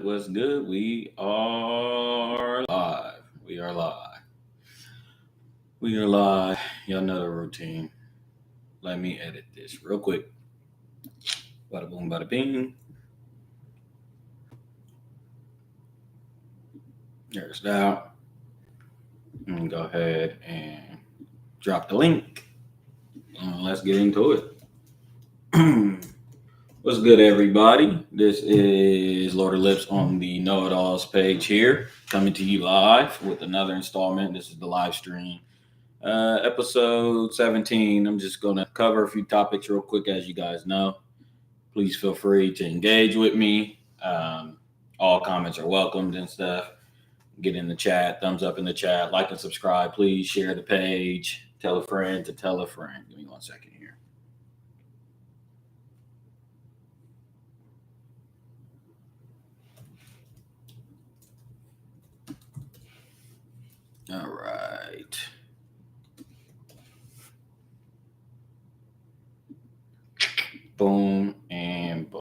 What's good? We are live. We are live. We are live. Y'all know the routine. Let me edit this real quick. Bada boom, bada bing. There's that. And go ahead and drop the link. And let's get into it. What's good, everybody? This is Lord of Lips on the Know It Alls page here, coming to you live with another installment. This is the live stream. Episode 17. I'm just going to cover a few topics real quick, as you guys know. Please feel free to engage with me. All comments are welcomed and stuff. Get in the chat, thumbs up in the chat, like and subscribe. Please share the page. Tell a friend to tell a friend. Give me 1 second here. All right. Boom and boom.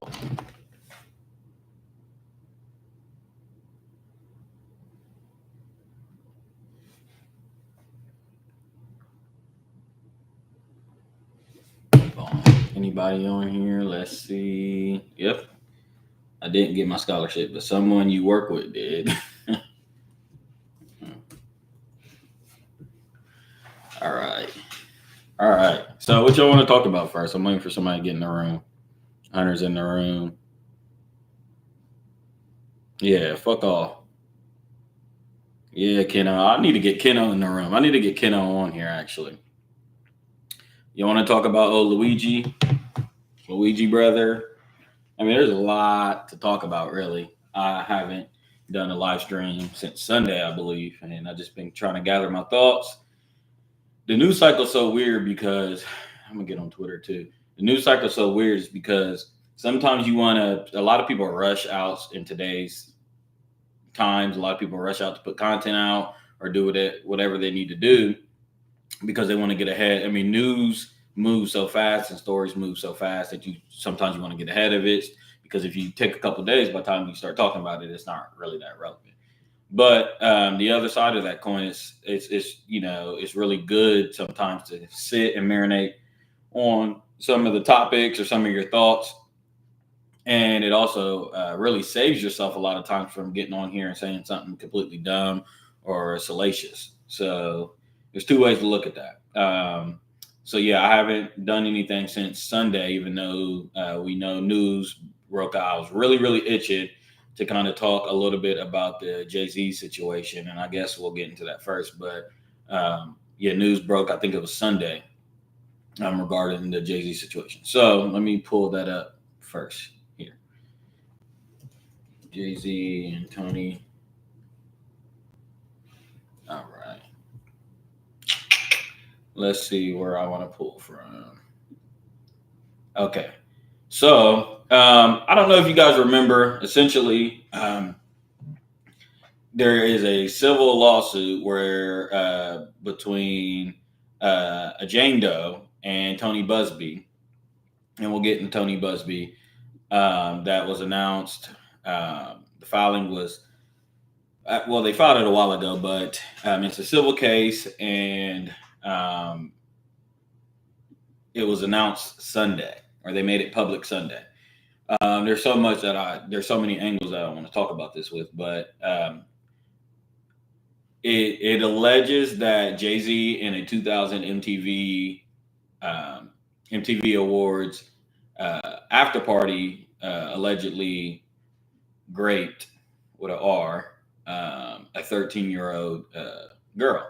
Boom. Anybody on here? Let's see. Yep. I didn't get my scholarship, but someone you work with did. All right. All right. So what y'all want to talk about first? I'm waiting for somebody to get in the room. Hunter's in the room. Yeah, fuck off. Yeah, Keno. I need to get Keno in the room. I need to get Keno on here, actually. You want to talk about Luigi? Luigi, brother? I mean, there's a lot to talk about, really. I haven't done a live stream since Sunday, I believe, and I've just been trying to gather my thoughts. The news cycle's so weird because I'm going to get on Twitter, too. The news cycle's so weird is because sometimes you want to, a lot of people rush out in today's times. A lot of people rush out to put content out or do whatever they need to do because they want to get ahead. I mean, news moves so fast and stories move so fast that you sometimes you want to get ahead of it, because if you take a couple of days, by the time you start talking about it, it's not really that relevant. But the other side of that coin is it's really good sometimes to sit and marinate on some of the topics or some of your thoughts. And it also really saves yourself a lot of times from getting on here and saying something completely dumb or salacious. So there's two ways to look at that. So yeah, I haven't done anything since Sunday, even though we know news broke out. I was really, really itching to kind of talk a little bit about the Jay-Z situation. And I guess we'll get into that first. But yeah, news broke, I think it was Sunday, regarding the Jay-Z situation. So let me pull that up first. Jay-Z and Tony. All right. Let's see where I want to pull from. Okay. So I don't know if you guys remember, essentially, there is a civil lawsuit where between a Jane Doe and Tony Busby, and we'll get into Tony Busby, that was announced. The filing was they filed it a while ago, but it's a civil case, and it was announced Sunday, or they made it public Sunday. There's so many angles that I want to talk about this with, but it alleges that Jay-Z in a 2000 MTV Awards after party allegedly raped, with an R, a 13-year-old girl.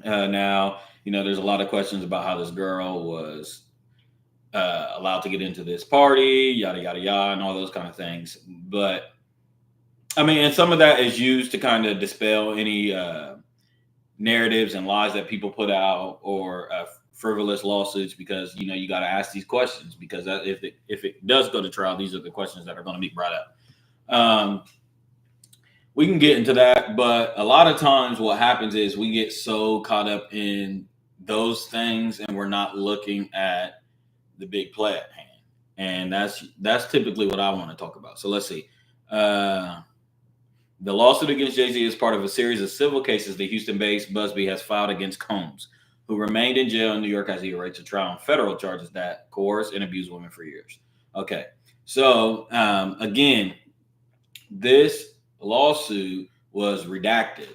Now, there's a lot of questions about how this girl was allowed to get into this party, yada, yada, yada, and all those kind of things. But, I mean, and some of that is used to kind of dispel any narratives and lies that people put out, or frivolous lawsuits, because, you got to ask these questions, because if it does go to trial, these are the questions that are going to be brought up. We can get into that, but a lot of times what happens is we get so caught up in those things and we're not looking at the big play at hand. And that's typically what I want to talk about. So let's see. The lawsuit against Jay-Z is part of a series of civil cases the Houston-based Busby has filed against Combs, who remained in jail in New York as he awaits a trial on federal charges that coerce and abuse women for years. Okay, so again, this lawsuit was redacted.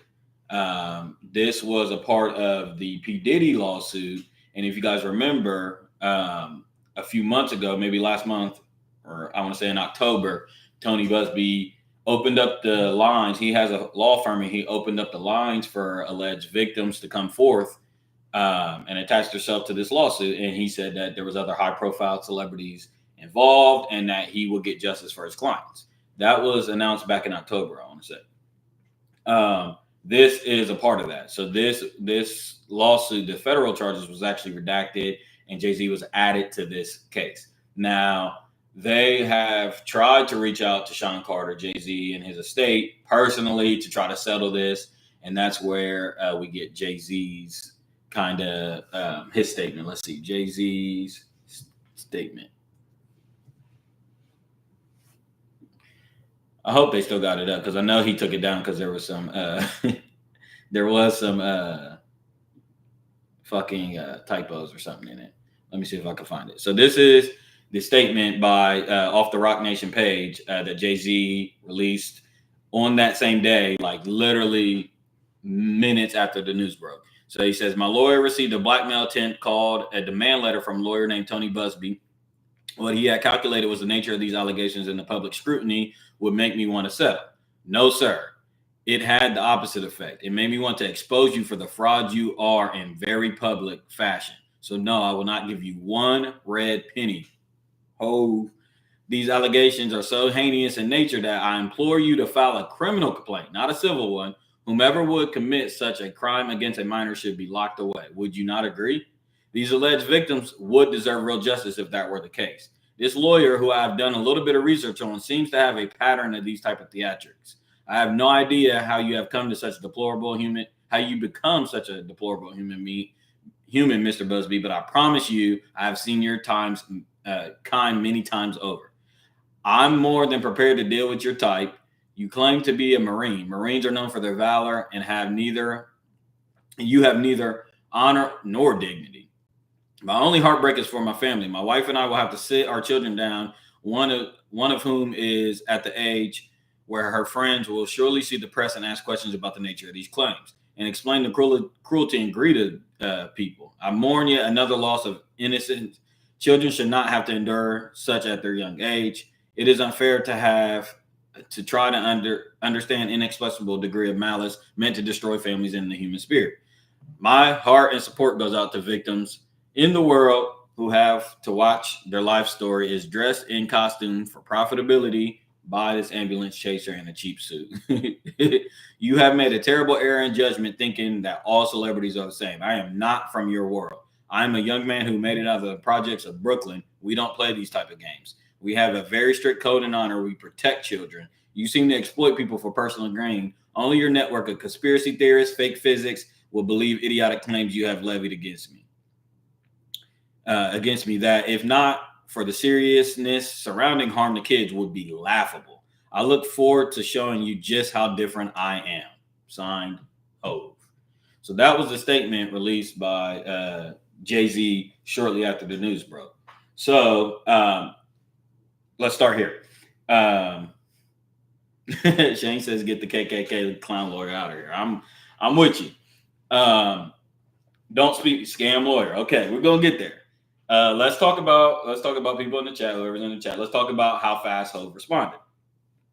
This was a part of the P. Diddy lawsuit, and if you guys remember, a few months ago, maybe last month, or I want to say in October, Tony Busby opened up the lines. He has a law firm, and he opened up the lines for alleged victims to come forth and attach themselves to this lawsuit. And he said that there was other high-profile celebrities involved, and that he will get justice for his clients. That was announced back in October, I want to say. This is a part of that. So this lawsuit, the federal charges, was actually redacted, and Jay-Z was added to this case. Now, they have tried to reach out to Sean Carter, Jay-Z, and his estate personally to try to settle this, and that's where we get Jay-Z's kind of his statement. Let's see, Jay-Z's statement. I hope they still got it up because I know he took it down because there was some fucking typos or something in it. Let me see if I can find it. So this is the statement by off the Rock Nation page that Jay-Z released on that same day, like literally minutes after the news broke. So he says, my lawyer received a blackmail attempt called a demand letter from a lawyer named Tony Busby. What he had calculated was the nature of these allegations and the public scrutiny would make me want to settle. No, sir. It had the opposite effect. It made me want to expose you for the fraud you are in very public fashion. So no, I will not give you one red penny. Oh, these allegations are so heinous in nature that I implore you to file a criminal complaint, not a civil one. Whomever would commit such a crime against a minor should be locked away. Would you not agree? These alleged victims would deserve real justice if that were the case. This lawyer, who I've done a little bit of research on, seems to have a pattern of these type of theatrics. I have no idea how you have come to such a deplorable human, how you become such a deplorable human, Mr. Busby, but I promise you, I have seen your kind many times over. I'm more than prepared to deal with your type. You claim to be a Marine. Marines are known for their valor and you have neither honor nor dignity. My only heartbreak is for my family. My wife and I will have to sit our children down, one of whom is at the age where her friends will surely see the press and ask questions about the nature of these claims and explain the cruelty and greed of people. I mourn yet another loss of innocence. Children should not have to endure such at their young age. It is unfair to try to understand inexplicable degree of malice meant to destroy families and the human spirit. My heart and support goes out to victims in the world who have to watch their life story is dressed in costume for profitability by this ambulance chaser in a cheap suit. You have made a terrible error in judgment thinking that all celebrities are the same. I am not from your world. I'm a young man who made it out of the projects of Brooklyn. We don't play these type of games. We have a very strict code and honor. We protect children. You seem to exploit people for personal gain. Only your network of conspiracy theorists, fake physics will believe idiotic claims you have levied against me. That, if not for the seriousness surrounding harm to kids, would be laughable. I look forward to showing you just how different I am. Signed, Hove. So that was the statement released by Jay-Z shortly after the news broke. So let's start here. Shane says, "Get the KKK clown lawyer out of here." I'm with you. Don't speak scam lawyer. Okay, we're gonna get there. Let's talk about people in the chat, whoever's in the chat. Let's talk about how fast Hove responded.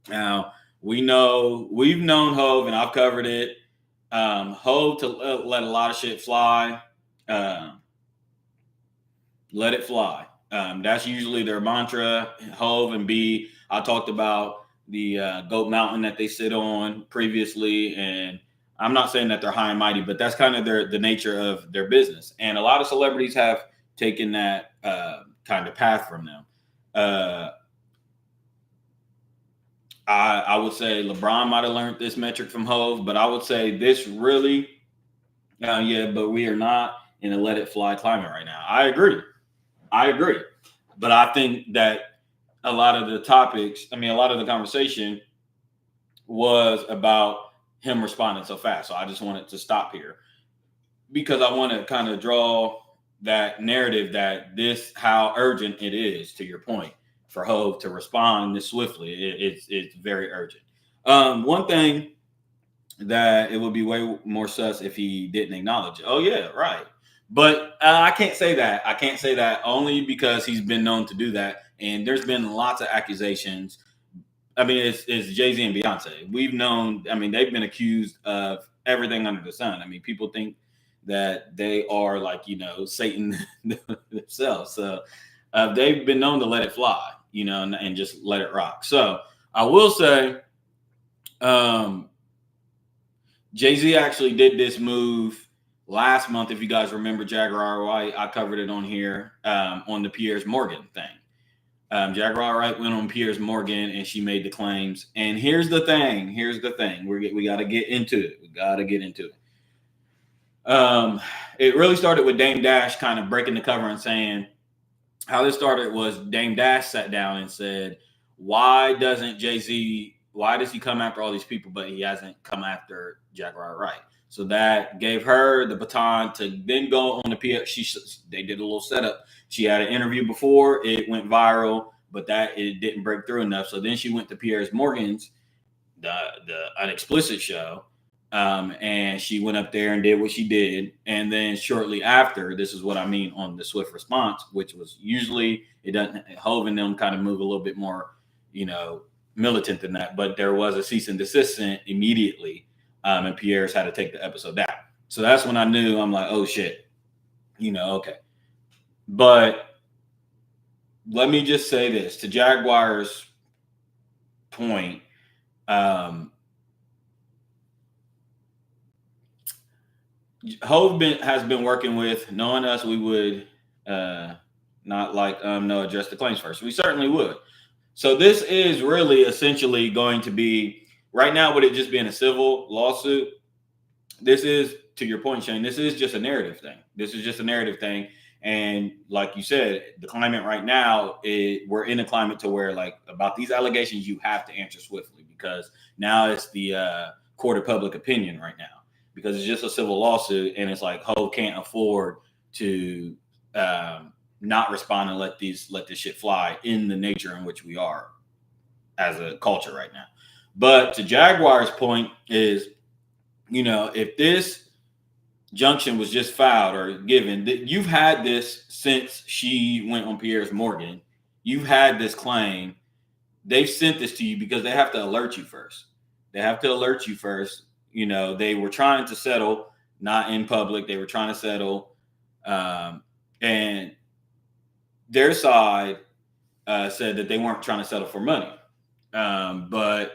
Now, we've known Hove, and I've covered it. Hove to let a lot of shit fly. Let it fly. That's usually their mantra. Hove and B. I talked about the Goat Mountain that they sit on previously, and I'm not saying that they're high and mighty, but that's kind of the nature of their business. And a lot of celebrities have taken that kind of path from them. I would say LeBron might have learned this metric from Hove, but I would say this really, but we are not in a let it fly climate right now. I agree. But I think that a lot of the conversation was about him responding so fast. So I just wanted to stop here because I want to kind of draw that narrative that this how urgent it is, to your point, for Hove to respond this swiftly. It's very urgent. One thing that it would be way more sus if he didn't acknowledge it. Oh yeah, right. But I can't say that. I can't say that only because he's been known to do that, and there's been lots of accusations. I mean, it's Jay Z and Beyonce. We've known. I mean, they've been accused of everything under the sun. I mean, people think that they are like Satan themselves. So they've been known to let it fly, and just let it rock. So I will say, Jay Z actually did this move last month. If you guys remember Jaguar White, I covered it on here on the Piers Morgan thing. Jaguar Wright went on Piers Morgan and she made the claims. And here's the thing. We got to get into it. It really started with Dame Dash kind of breaking the cover and saying how this started was Dame Dash sat down and said, why does he come after all these people, but he hasn't come after Jaguar Wright? So that gave her the baton to then go on the PS. They did a little setup. She had an interview before, it went viral, but it didn't break through enough. So then she went to Piers Morgan's, the Unexplicit show, and she went up there and did what she did. And then shortly after, this is what I mean on the swift response, which was usually it doesn't. Hove and them kind of move a little bit more, militant than that. But there was a cease and desist immediately, and Piers had to take the episode down. So that's when I knew. I'm like, oh shit, okay. But let me just say this to Jaguar's point. Hove has been working with, knowing us, we would not like no address the claims first. We certainly would. So this is really essentially going to be right now, with it just being a civil lawsuit. This is, to your point, Shane, this is just a narrative thing. And like you said, the climate right now, we're in a climate to where, like, about these allegations, you have to answer swiftly because now it's the court of public opinion right now because it's just a civil lawsuit. And it's like Hove can't afford to not respond and let this shit fly in the nature in which we are as a culture right now. But to Jaguar's point is, if this junction was just filed or given, that you've had this since she went on Piers Morgan. You've had this claim. They've sent this to you because they have to alert you first. They were trying to settle, not in public. They were trying to settle. And their side said that they weren't trying to settle for money. But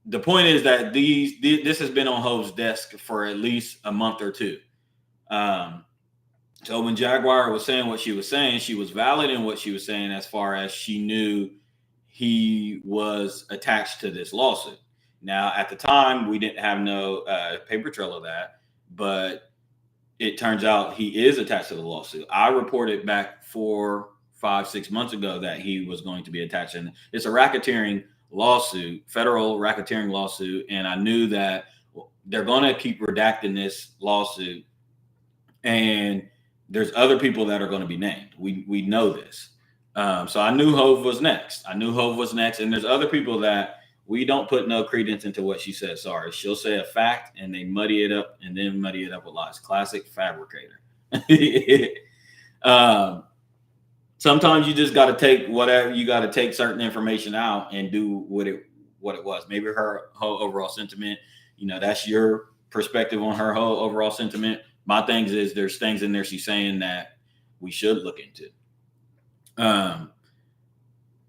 the point is that this has been on Hove's desk for at least a month or two. So when Jaguar was saying what she was saying, she was valid in what she was saying as far as she knew he was attached to this lawsuit. Now, at the time, we didn't have no paper trail of that, but it turns out he is attached to the lawsuit. I reported back 4, 5, 6 months ago that he was going to be attached, and it's a racketeering lawsuit, federal racketeering lawsuit, and I knew that they're going to keep redacting this lawsuit, and there's other people that are going to be named. We know this, so I knew Hove was next. And there's other people that we don't put no credence into what she says. Sorry, she'll say a fact and they muddy it up with lies. Classic fabricator. Sometimes you just got to take whatever, you got to take certain information out and do what it was. Maybe her whole overall sentiment, that's your perspective on her whole overall sentiment. My thing is there's things in there she's saying that we should look into.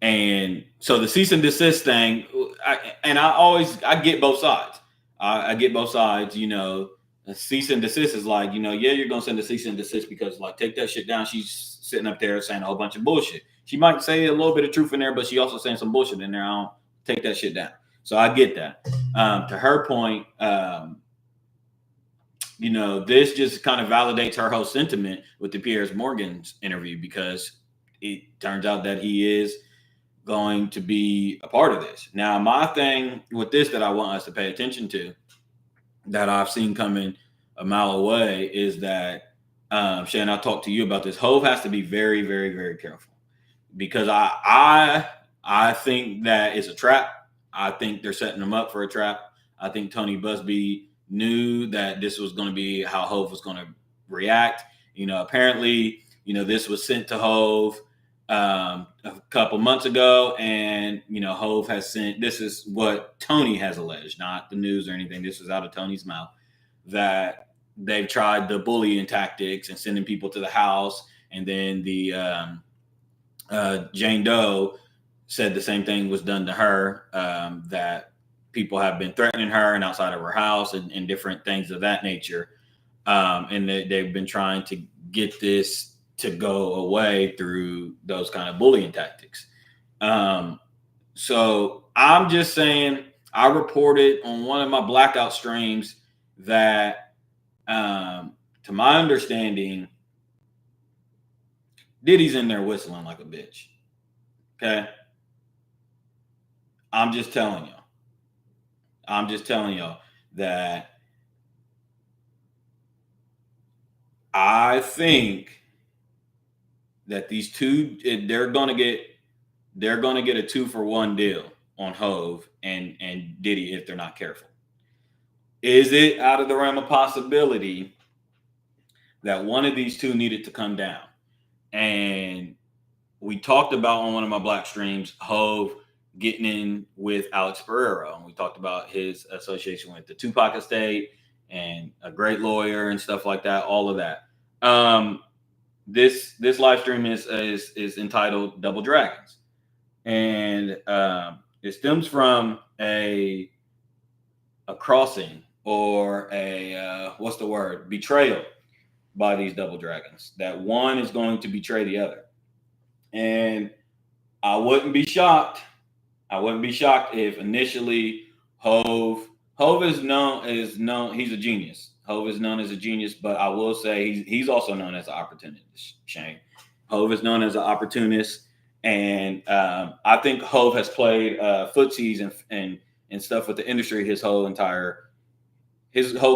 And so the cease and desist thing, I get both sides. I get both sides, A cease and desist is like, you're going to send a cease and desist because, like, take that shit down. She's sitting up there saying a whole bunch of bullshit. She might say a little bit of truth in there, but she also saying some bullshit in there. I don't take that shit down. So I get that. To her point, this just kind of validates her whole sentiment with the Piers Morgan's interview because it turns out that he is going to be a part of this. Now, my thing with this that I want us to pay attention to, that I've seen coming a mile away, is that Shannon, I talked to you about this. Hove has to be very, very, very careful, because I think that it's a trap. I think they're setting him up for a trap. I think Tony Busby knew that this was going to be how Hove was going to react. Apparently, this was sent to Hove a couple months ago, and Hove has sent. This is what Tony has alleged, not the news or anything. This was out of Tony's mouth, that they've tried the bullying tactics and sending people to the house, and then the Jane Doe said the same thing was done to her, that people have been threatening her and outside of her house, and different things of that nature. And they've been trying to get this to go away through those kind of bullying tactics. So I'm just saying, I reported on one of my blackout streams that, to my understanding, Diddy's in there whistling like a bitch. Okay. I'm just telling y'all that I think that these two, they're gonna get a 2-for-1 deal on Hove and Diddy if they're not careful. Is it out of the realm of possibility that one of these two needed to come down? And we talked about on one of my black streams, Hove getting in with Alex Pereira, and we talked about his association with the Tupac estate and a great lawyer and stuff like that, all of that. This live stream is entitled Double Dragons, and it stems from a crossing, or a what's the word, betrayal by these double dragons, that one is going to betray the other. And I wouldn't be shocked if initially Hove is known, he's a genius. Hove is known as a genius, but I will say he's also known as an opportunist, Shane. Hove is known as an opportunist, and I think Hove has played footsies and stuff with the industry. His whole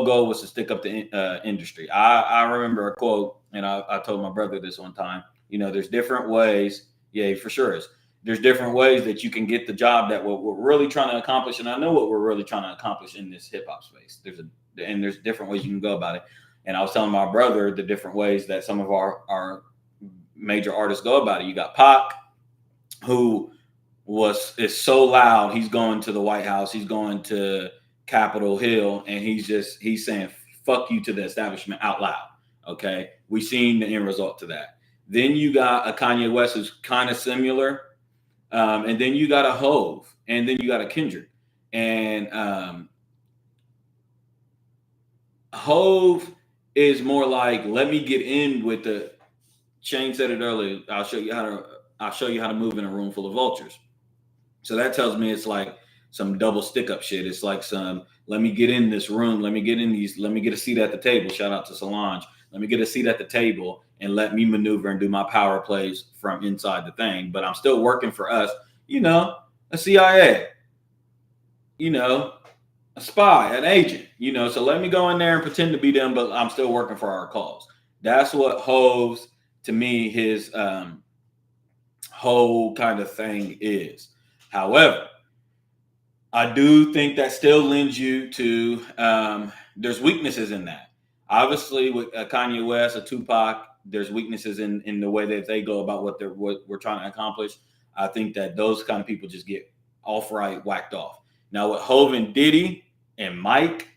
goal was to stick up the industry. I remember a quote, and I told my brother this one time. There's different ways. Yeah, for sure is. There's different ways that you can get the job that we're really trying to accomplish, and I know what we're really trying to accomplish in this hip hop space. There's different ways you can go about it. And I was telling my brother the different ways that some of our major artists go about it. You got Pac, who is so loud. He's going to the White House. He's going to Capitol Hill, and he's saying "fuck you" to the establishment out loud. Okay, we've seen the end result to that. Then you got a Kanye West who's kind of similar, and then you got a Hove, and then you got a Kendrick, and Hove is more like, let me get in with the. Shane said it earlier. I'll show you how to move in a room full of vultures. So that tells me it's like some double stick up shit. It's like some, let me get in this room. Let me get a seat at the table. Shout out to Solange. Let me get a seat at the table and let me maneuver and do my power plays from inside the thing. But I'm still working for us, a CIA, a spy, an agent, so let me go in there and pretend to be them, but I'm still working for our cause. That's what Hove's, to me, his whole kind of thing is. However, I do think that still lends you to, there's weaknesses in that. Obviously, with Kanye West, a Tupac, there's weaknesses in the way that they go about what we're trying to accomplish. I think that those kind of people just get off-right whacked off. Now, with Hove and Diddy and Mike,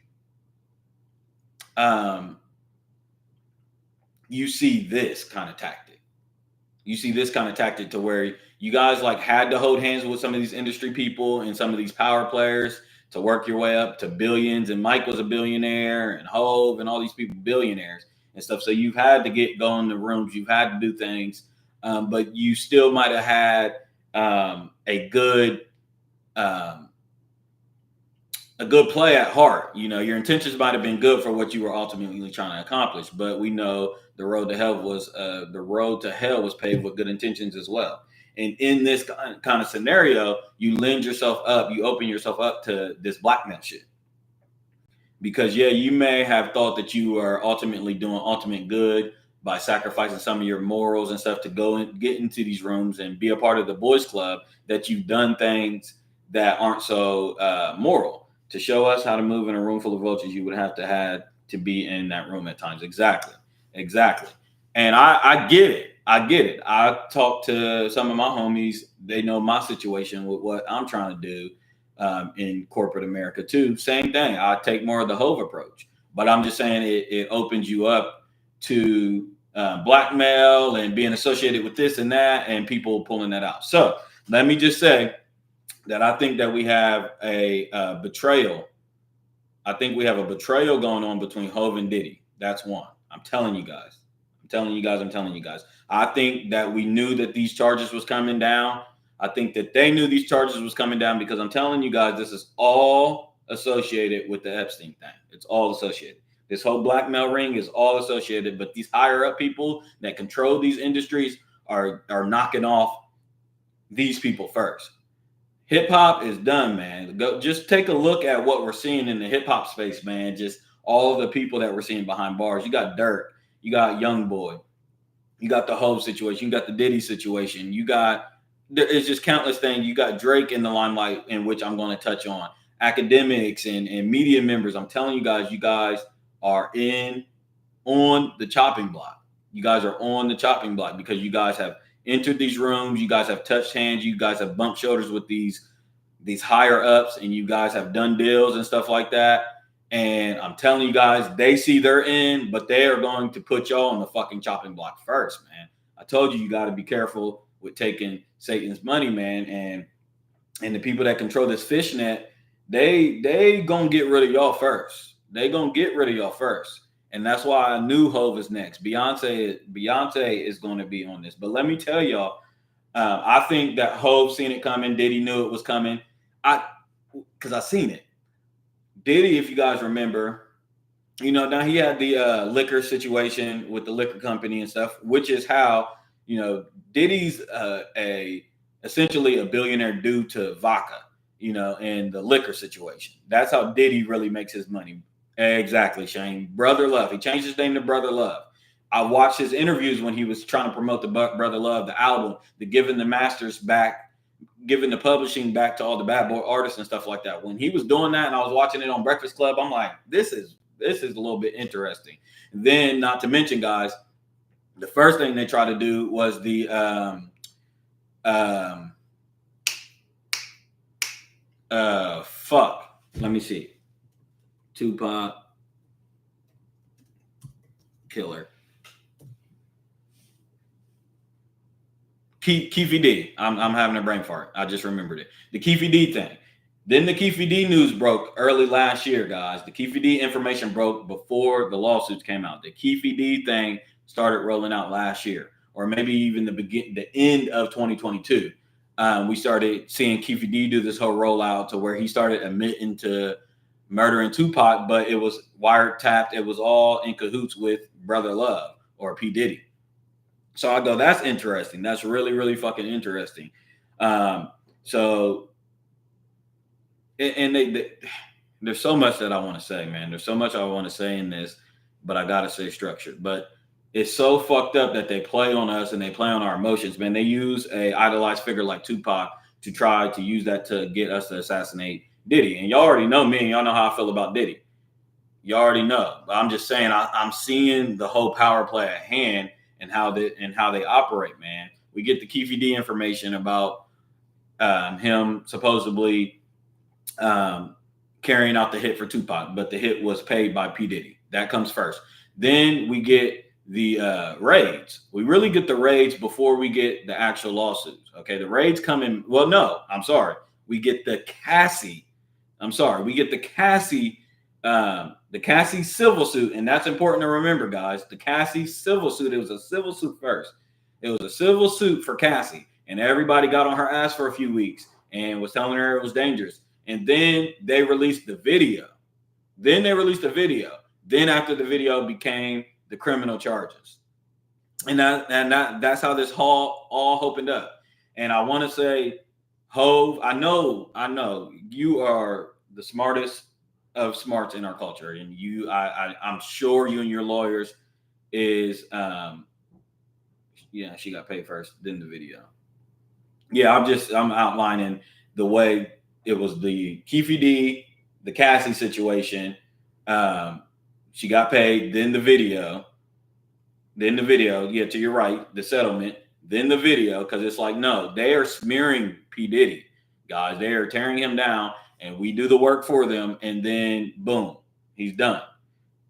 you see this kind of tactic. To where you guys had to hold hands with some of these industry people and some of these power players to work your way up to billions. And Mike was a billionaire, and Hove and all these people billionaires and stuff. So you've had to go in the rooms, you've had to do things, but you still might have had a good play at heart. Your intentions might have been good for what you were ultimately trying to accomplish, but we know the road to hell was paved with good intentions as well. And in this kind of scenario, you lend yourself up, you open yourself up to this blackmail shit. Because yeah, you may have thought that you are ultimately doing ultimate good by sacrificing some of your morals and stuff to go and get into these rooms and be a part of the boys club, that you've done things that aren't so moral. To show us how to move in a room full of vultures, you would have to be in that room at times. Exactly. And I get it. I talked to some of my homies. They know my situation with what I'm trying to do in corporate America too. Same thing. I take more of the Hove approach, but I'm just saying it opens you up to blackmail and being associated with this and that, and people pulling that out. So let me just say that I think that we have a betrayal. I think we have a betrayal going on between Hove and Diddy. That's one. I'm telling you guys. I think that we knew that these charges was coming down. I think that they knew these charges was coming down, because I'm telling you guys, this is all associated with the Epstein thing. It's all associated. This whole blackmail ring is all associated, but these higher up people that control these industries are knocking off these people first. Hip hop is done, man. Just take a look at what we're seeing in the hip hop space, man. Just all of the people that we're seeing behind bars. You got Dirk, you got Youngboy, you got the Hove situation, you got the Diddy situation, it's just countless things. You got Drake in the limelight, in which I'm going to touch on. Academics and media members. I'm telling you guys are on the chopping block. You guys are on the chopping block because you guys have entered these rooms. You guys have touched hands. You guys have bumped shoulders with these higher ups, and you guys have done deals and stuff like that. And I'm telling you guys, they see they're in, but they are going to put y'all on the fucking chopping block first, man. I told you got to be careful with taking Satan's money, man. And the people that control this fishnet, they gonna get rid of y'all first. And that's why I knew Hove is next. Beyonce is going to be on this. But let me tell y'all, I think that Hove seen it coming. Diddy knew it was coming. Because I seen it. Diddy, if you guys remember, now he had the liquor situation with the liquor company and stuff, which is how, Diddy's essentially a billionaire due to vodka, and the liquor situation. That's how Diddy really makes his money. Exactly, Shane. Brother Love. He changed his name to Brother Love. I watched his interviews when he was trying to promote the Brother Love, the album, the giving the masters back, giving the publishing back to all the bad boy artists and stuff like that. When he was doing that and I was watching it on Breakfast Club, I'm like, this is a little bit interesting. Then, not to mention, guys, the first thing they tried to do was the let me see. Tupac killer. Keefy D. I'm having a brain fart. I just remembered it. The Keefy D thing. Then the Keefy D news broke early last year, guys. The Keefy D information broke before the lawsuits came out. The Keefy D thing started rolling out last year, or maybe even the end of 2022. We started seeing Keefy D do this whole rollout to where he started admitting to murdering Tupac, but it was wiretapped. It was all in cahoots with Brother Love or P. Diddy. So I go, that's interesting. That's really, really fucking interesting. There's so much that I want to say, man. There's so much I want to say in this, but I got to stay structured. But it's so fucked up that they play on us and they play on our emotions, man. They use a idolized figure like Tupac to try to use that to get us to assassinate Diddy. And y'all already know me, and y'all know how I feel about Diddy. You already know. But I'm just saying, I'm seeing the whole power play at hand and how they operate, man. We get the Keefy D information about him supposedly carrying out the hit for Tupac, but the hit was paid by P. Diddy. That comes first. Then we get the raids. We really get the raids before we get the actual lawsuits. Okay, the raids come in. Well, no, I'm sorry. We get the Cassie. We get the Cassie civil suit, and that's important to remember, guys. The Cassie civil suit. It was a civil suit first. It was a civil suit for Cassie, and everybody got on her ass for a few weeks and was telling her it was dangerous. And then they released the video. Then after the video became the criminal charges, and that's how this all opened up. And I want to say, Hove, I know you are the smartest of smarts in our culture, and I'm sure you and your lawyers is yeah, she got paid first, then the video. Yeah, I'm outlining the way it was the Keefe D, the Cassie situation. Um, she got paid, then the video. Yeah, to your right, the settlement, then the video, because it's like, no, they are smearing P. Diddy, guys. They are tearing him down, and we do the work for them, and then boom, he's done.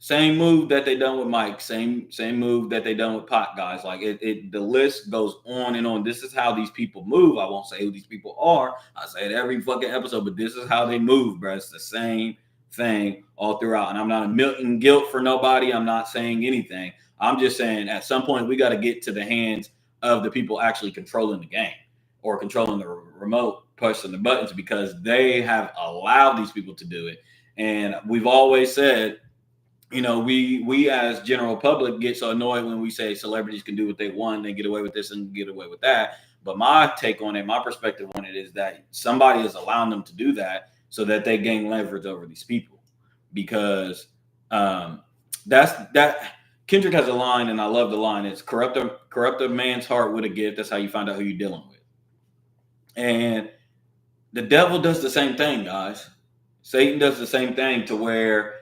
Same move that they done with Mike, same move that they done with Pot, guys. Like the list goes on and on. This is how these people move. I won't say who these people are. I say it every fucking episode, but this is how they move, bro. It's the same thing all throughout. And I'm not admitting guilt for nobody. I'm not saying anything. I'm just saying at some point we got to get to the hands of the people actually controlling the game or controlling the remote, pushing the buttons, because they have allowed these people to do it. And we've always said, we as general public get so annoyed when we say celebrities can do what they want, they get away with this and get away with that. But my take on it, my perspective on it is that somebody is allowing them to do that so that they gain leverage over these people. Because that Kendrick has a line, and I love the line. It's corrupt a man's heart with a gift. That's how you find out who you're dealing with. And the devil does the same thing, guys. Satan does the same thing, to where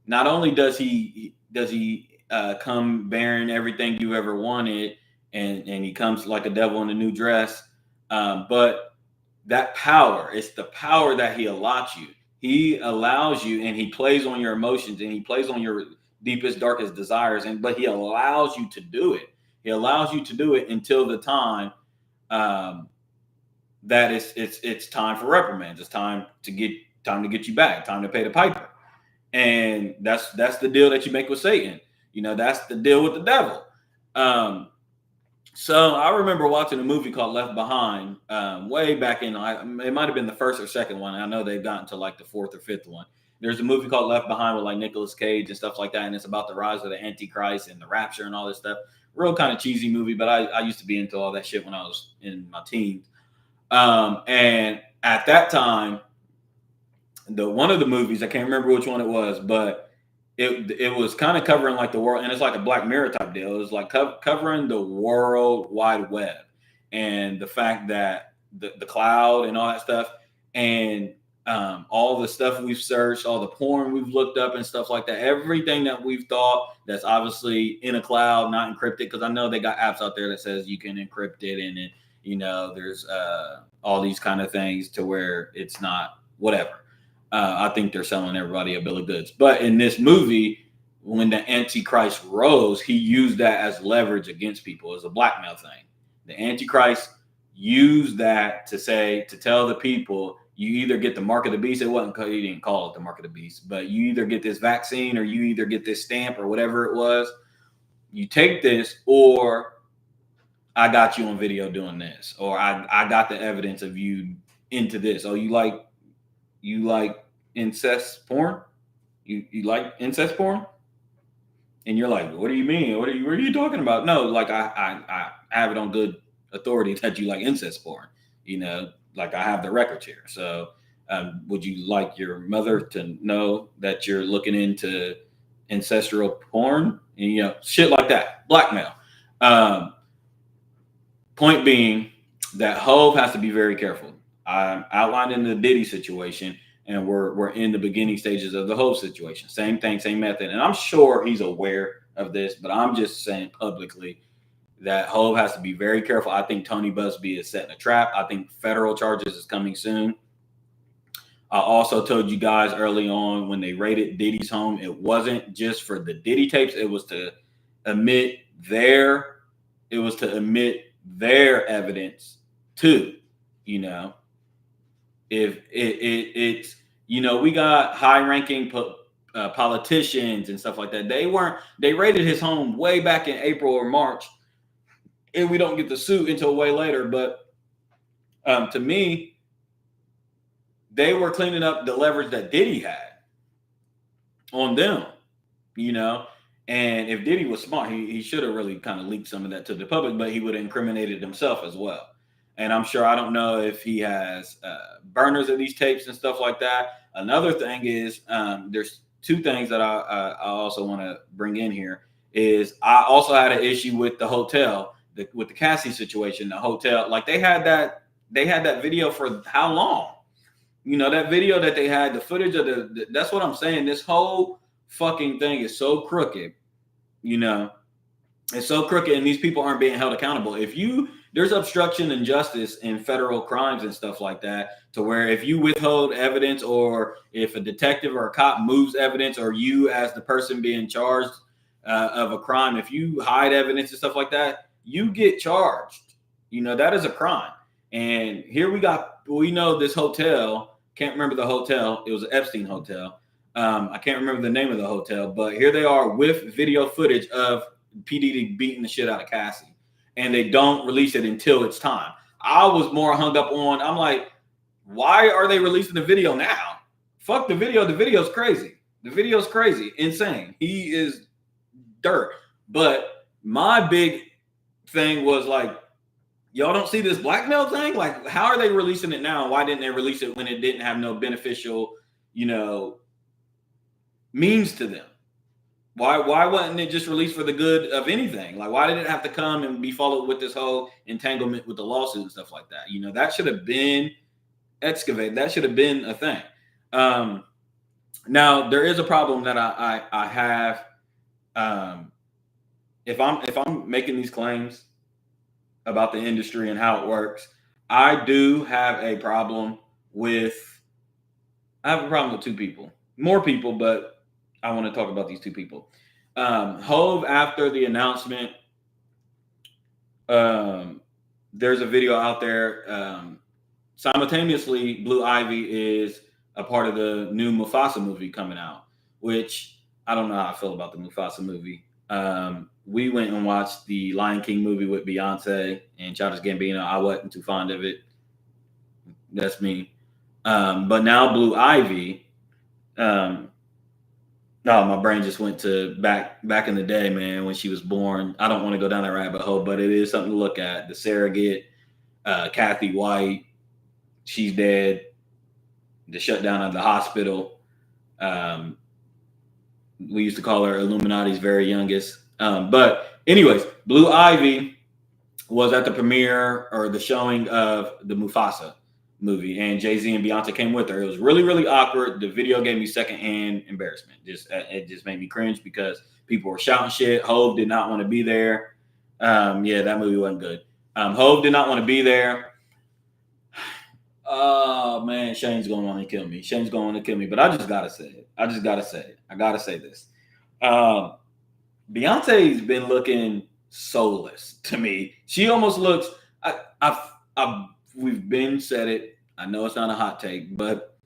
not only does he come bearing everything you ever wanted, and he comes like a devil in a new dress, but that power, it's the power that he allots you. He allows you, and he plays on your emotions, and he plays on your deepest, darkest desires, but he allows you to do it. He allows you to do it until the time that it's time for reprimands. It's time to get you back. Time to pay the piper. And that's the deal that you make with Satan. That's the deal with the devil. So I remember watching a movie called Left Behind way back in. It might have been the first or second one. I know they've gotten to like the fourth or fifth one. There's a movie called Left Behind with like Nicolas Cage and stuff like that, and it's about the rise of the Antichrist and the rapture and all this stuff. Real kind of cheesy movie, but I used to be into all that shit when I was in my teens. And at that time, one of the movies, I can't remember which one it was, but it was kind of covering like the world, and it's like a Black Mirror type deal. It was like covering the World Wide Web and the fact that the cloud and all that stuff, and all the stuff we've searched, all the porn we've looked up and stuff like that, everything that we've thought that's obviously in a cloud, not encrypted, because I know they got apps out there that says you can encrypt it, and there's all these kind of things to where it's not whatever. I think they're selling everybody a bill of goods. But in this movie, when the Antichrist rose, he used that as leverage against people, as a blackmail thing. The Antichrist used that to tell the people, you either get the mark of the beast. He didn't call it the mark of the beast, but you either get this vaccine, or you either get this stamp, or whatever it was. You take this, or I got you on video doing this, or I got the evidence of you into this. Oh, you like incest porn? You like incest porn? And you're like, what do you mean? What are you talking about? No, like I have it on good authority that you like incest porn. Like I have the records here. So would you like your mother to know that you're looking into ancestral porn? And shit like that. Blackmail. Point being that Hove has to be very careful. I'm outlining the Diddy situation, and we're in the beginning stages of the Hove situation. Same thing, same method. And I'm sure he's aware of this, but I'm just saying publicly that Hove has to be very careful. I think Tony Busby is setting a trap. I think federal charges is coming soon. I also told you guys early on, when they raided Diddy's home, it wasn't just for the Diddy tapes. It was to omit their evidence too. If it's we got high-ranking politicians and stuff like that. They raided his home way back in April or March, and we don't get the suit until way later. But to me, they were cleaning up the leverage that Diddy had on them. And if Diddy was smart, he should have really kind of leaked some of that to the public, but he would have incriminated himself as well. And I'm sure, I don't know if he has burners of these tapes and stuff like that. Another thing is, there's two things that I also want to bring in here. Is I also had an issue with the hotel, with the Cassie situation. The hotel, like they had that video for how long? You know, that video that they had, the footage of that's what I'm saying. This whole fucking thing is so crooked. You know, it's so crooked, and these people aren't being held accountable. There's obstruction and justice in federal crimes and stuff like that, to where if you withhold evidence, or if a detective or a cop moves evidence, or you as the person being charged of a crime, if you hide evidence and stuff like that, you get charged. You know, that is a crime. And here we know this hotel, can't remember the hotel. It was an Epstein hotel. I can't remember the name of the hotel, but here they are with video footage of PDD beating the shit out of Cassie, and they don't release it until it's time. I was more hung up on, I'm like, why are they releasing the video now? Fuck the video. The video's crazy. The video's crazy. Insane. He is dirt. But my big thing was like, y'all don't see this blackmail thing? Like, how are they releasing it now? Why didn't they release it when it didn't have no beneficial, means to them? Why wasn't it just released for the good of anything? Like, why did it have to come and be followed with this whole entanglement with the lawsuit and stuff like that? You know, that should have been excavated. That should have been a thing. Now there is a problem that I have. If I'm making these claims about the industry and how it works, I do have a problem with. I have a problem with two people, more people, but I want to talk about these two people. Hove, after the announcement, there's a video out there. Simultaneously, Blue Ivy is a part of the new Mufasa movie coming out, which I don't know how I feel about the Mufasa movie. We went and watched the Lion King movie with Beyonce and Childish Gambino. I wasn't too fond of it. That's me. But now Blue Ivy, no, my brain just went to back in the day, man, when she was born. I don't want to go down that rabbit hole, but it is something to look at. The surrogate, Kathy White, she's dead. The shutdown of the hospital. We used to call her Illuminati's very youngest. But anyways, Blue Ivy was at the premiere or the showing of the Mufasa movie, and Jay-Z and Beyonce came with her. It was really, really awkward. The video gave me secondhand embarrassment. It just made me cringe because people were shouting shit. Hove did not want to be there. Yeah, that movie wasn't good. Hove did not want to be there. Oh man, Shane's going to want to kill me. Shane's going to want to kill me, but I just gotta say it. I gotta say this. Beyonce's been looking soulless to me. She almost looks. We've been said it. I know it's not a hot take, but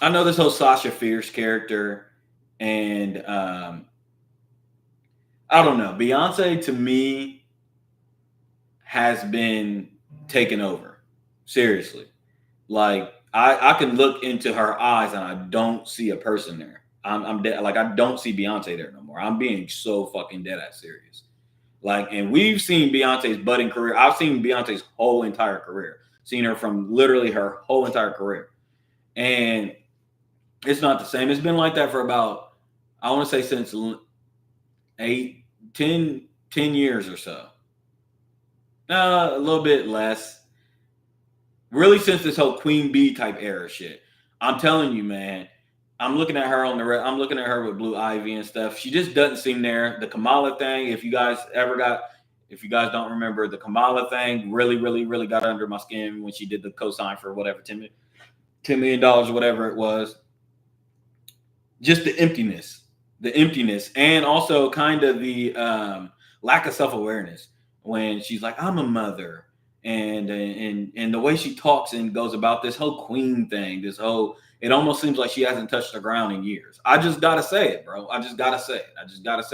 I know this whole Sasha Fierce character, and I don't know. Beyonce to me has been taken over. Seriously. Like I can look into her eyes and I don't see a person there. I'm dead. Like I don't see Beyonce there no more. I'm being so fucking dead ass serious. Like, and we've seen Beyonce's budding career. I've seen Beyonce's whole entire career. Seen her from literally her whole entire career. And it's not the same. It's been like that for about, I want to say since 10 years or so. A little bit less. Really since this whole Queen Bee type era shit. I'm telling you, man. I'm looking at her I'm looking at her with Blue Ivy and stuff. She just doesn't seem there. The Kamala thing, if you guys don't remember, the Kamala thing really, really, really got under my skin when she did the cosign for whatever, $10 million or whatever it was. Just the emptiness, and also kind of the lack of self-awareness when she's like, I'm a mother. And the way she talks and goes about this whole queen thing, it almost seems like she hasn't touched the ground in years. I just gotta say it, bro. I just gotta say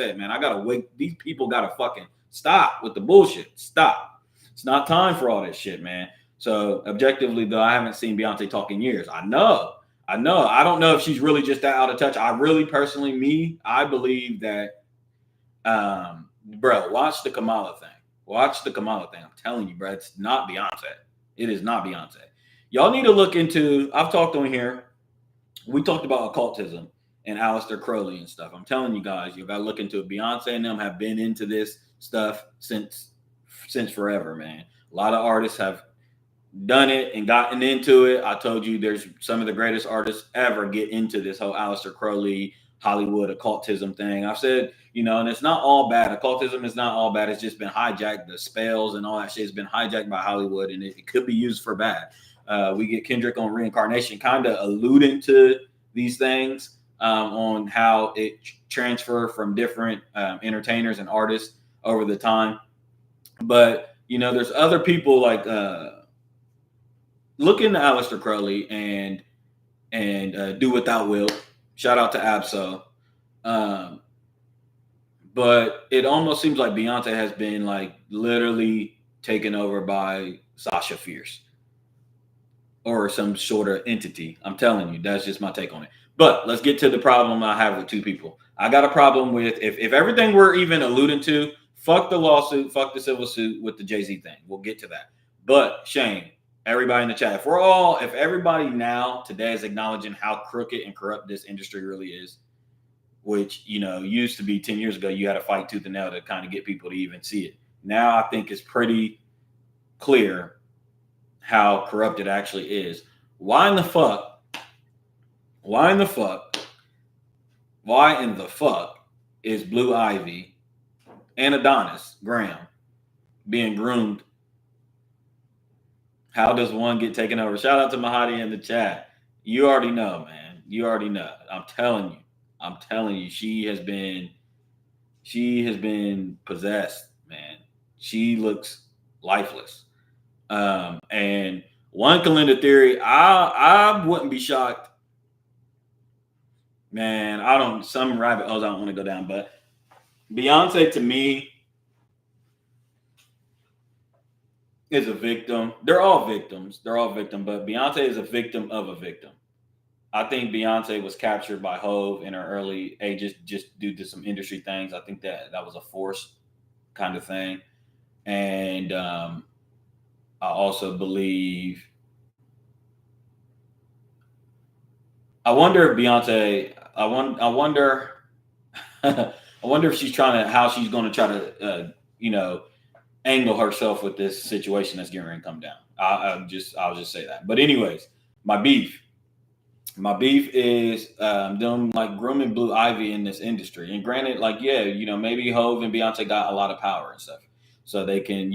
it, man. I gotta wake. These people gotta fucking stop with the bullshit. Stop. It's not time for all this shit, man. So objectively, though, I haven't seen Beyonce talk in years. I know. I don't know if she's really just that out of touch. I really personally, I believe that, bro, watch the Kamala thing. Watch the Kamala thing. I'm telling you, bro, it's not Beyonce. It is not Beyonce. Y'all need to look into. I've talked on here. We talked about occultism and Aleister Crowley and stuff. I'm telling you guys, you got to look into it. Beyonce and them have been into this stuff since forever, man. A lot of artists have done it and gotten into it. I told you there's some of the greatest artists ever get into this whole Aleister Crowley, Hollywood occultism thing. I've said, and it's not all bad. Occultism is not all bad. It's just been hijacked. The spells and all that shit has been hijacked by Hollywood, and it could be used for bad. We get Kendrick on reincarnation, kind of alluding to these things on how it transfer from different entertainers and artists over the time. But there's other people like look into Aleister Crowley and Do Without Will. Shout out to Absol. But it almost seems like Beyonce has been like literally taken over by Sasha Fierce or some sort of entity. I'm telling you, that's just my take on it. But let's get to the problem I have with two people. I got a problem with if everything we're even alluding to, fuck the lawsuit, fuck the civil suit with the Jay-Z thing. We'll get to that. But Shane, everybody in the chat, if everybody now today is acknowledging how crooked and corrupt this industry really is, which used to be 10 years ago, you had to fight tooth and nail to kind of get people to even see it. Now I think it's pretty clear how corrupt it actually is. Why in the fuck is Blue Ivy and Adonis Graham being groomed? How does one get taken over? Shout out to Mahadi in the chat. You already know, man. You already know. I'm telling you, she has been possessed, man. She looks lifeless. And one calendar theory, I wouldn't be shocked. Man, some rabbit holes I don't want to go down, but Beyonce to me is a victim. They're all victims, but Beyonce is a victim of a victim. I think Beyonce was captured by Hove in her early ages just due to some industry things. I think that was a forced kind of thing. And I also believe, I wonder if Beyonce, I wonder if she's how she's going to try to, angle herself with this situation that's getting ready to come down. I'll just say that. But anyways, my beef is them like grooming Blue Ivy in this industry. And granted, like, maybe Hove and Beyonce got a lot of power and stuff. So they can,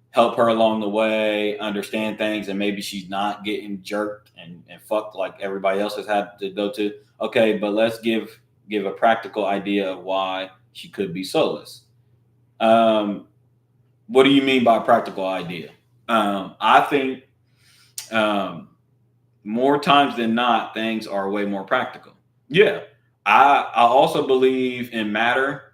help her along the way, understand things, and maybe she's not getting jerked and fucked like everybody else has had to go to. Okay, but let's give a practical idea of why she could be soulless. What do you mean by practical idea? I think more times than not, things are way more practical. Yeah. I also believe in matter.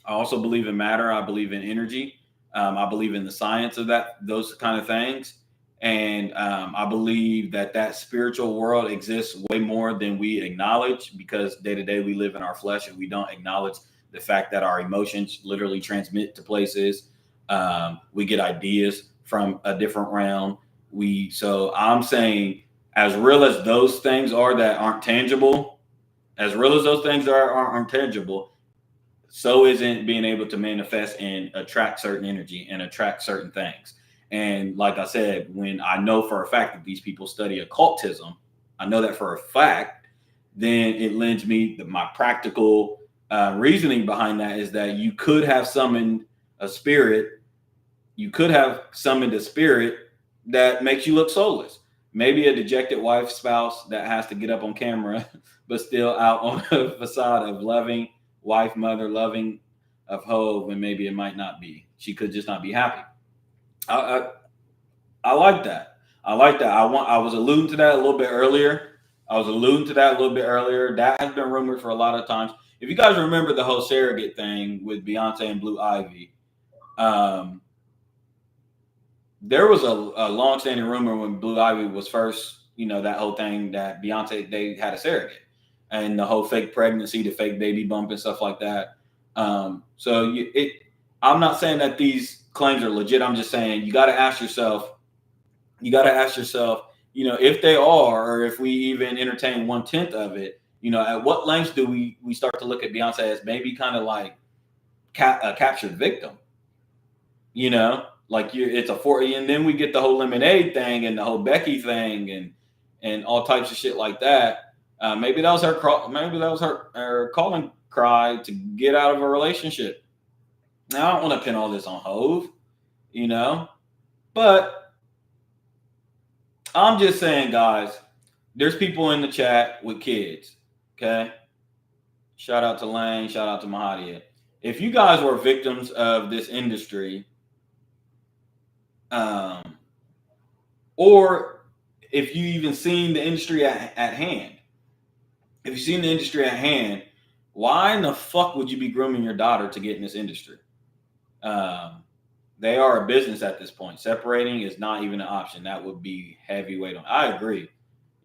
I believe in energy. I believe in the science of those kind of things. And I believe that spiritual world exists way more than we acknowledge, because day to day we live in our flesh and we don't acknowledge the fact that our emotions literally transmit to places. We get ideas from a different realm. So I'm saying, as real as those things are that aren't tangible, so isn't being able to manifest and attract certain energy and attract certain things. And like I said, when I know for a fact that these people study occultism, I know that for a fact, then it lends me my practical reasoning behind that is that you could have summoned a spirit. You could have summoned a spirit that makes you look soulless. Maybe a dejected wife, spouse that has to get up on camera, but still out on a facade of loving wife, mother, loving of Hove, and maybe it might not be. She could just not be happy. I like that. I was alluding to that a little bit earlier. That has been rumored for a lot of times. If you guys remember the whole surrogate thing with Beyonce and Blue Ivy, there was a long-standing rumor when Blue Ivy was first, that whole thing that Beyonce, they had a surrogate, and the whole fake pregnancy, the fake baby bump and stuff like that. So I'm not saying that these claims are legit. I'm just saying you got to ask yourself. You got to ask yourself, if they are, or if we even entertain 1/10 of it, at what lengths do we start to look at Beyonce as maybe kind of like a captured victim? Like it's and then we get the whole Lemonade thing and the whole Becky thing and all types of shit like that. Maybe that was her calling cry to get out of a relationship. Now I don't want to pin all this on Hove, but I'm just saying, guys, there's people in the chat with kids. Okay. Shout out to Lane. Shout out to Mahadia. If you guys were victims of this industry, or if you even seen the industry at hand, if you've seen the industry at hand, why in the fuck would you be grooming your daughter to get in this industry? They are a business at this point. Separating is not even an option. That would be heavyweight on. I agree.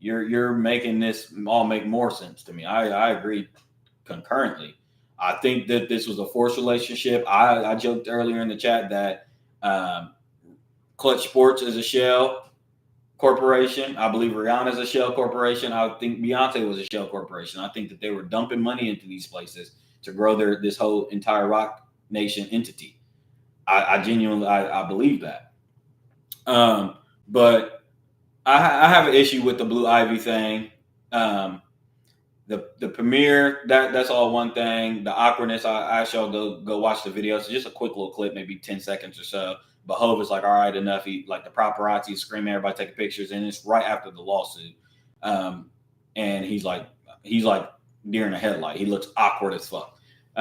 You're making this all make more sense to me. I agree concurrently. I think that this was a forced relationship. I joked earlier in the chat that Clutch Sports is a shell corporation. I believe Rihanna is a shell corporation. I think Beyonce was a shell corporation. I think that they were dumping money into these places to grow this whole entire Rock Nation entity. I genuinely believe that. But I have an issue with the Blue Ivy thing. The premiere, that's all one thing. The awkwardness, I asked y'all go watch the video. It's just a quick little clip, maybe 10 seconds or so. But Hov is like, all right, enough. He like the paparazzi screaming, everybody taking pictures, and it's right after the lawsuit. And he's like deer in a headlight. He looks awkward as fuck.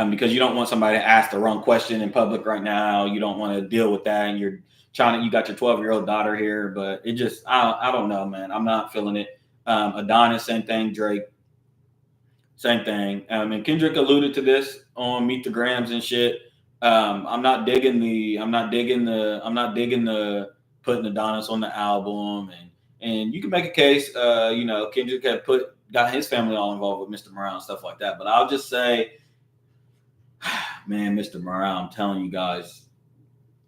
Because you don't want somebody to ask the wrong question in public right now. You don't want to deal with that, and you got your 12-year-old daughter here, but it just I don't know, man. I'm not feeling it. Adonis, same thing. Drake, same thing. And Kendrick alluded to this on Meet the Grams and shit. I'm not digging the putting Adonis on the album, and you can make a case. Kendrick had got his family all involved with Mr. Morale and stuff like that. But I'll just say, man, Mr. Morale, I'm telling you guys,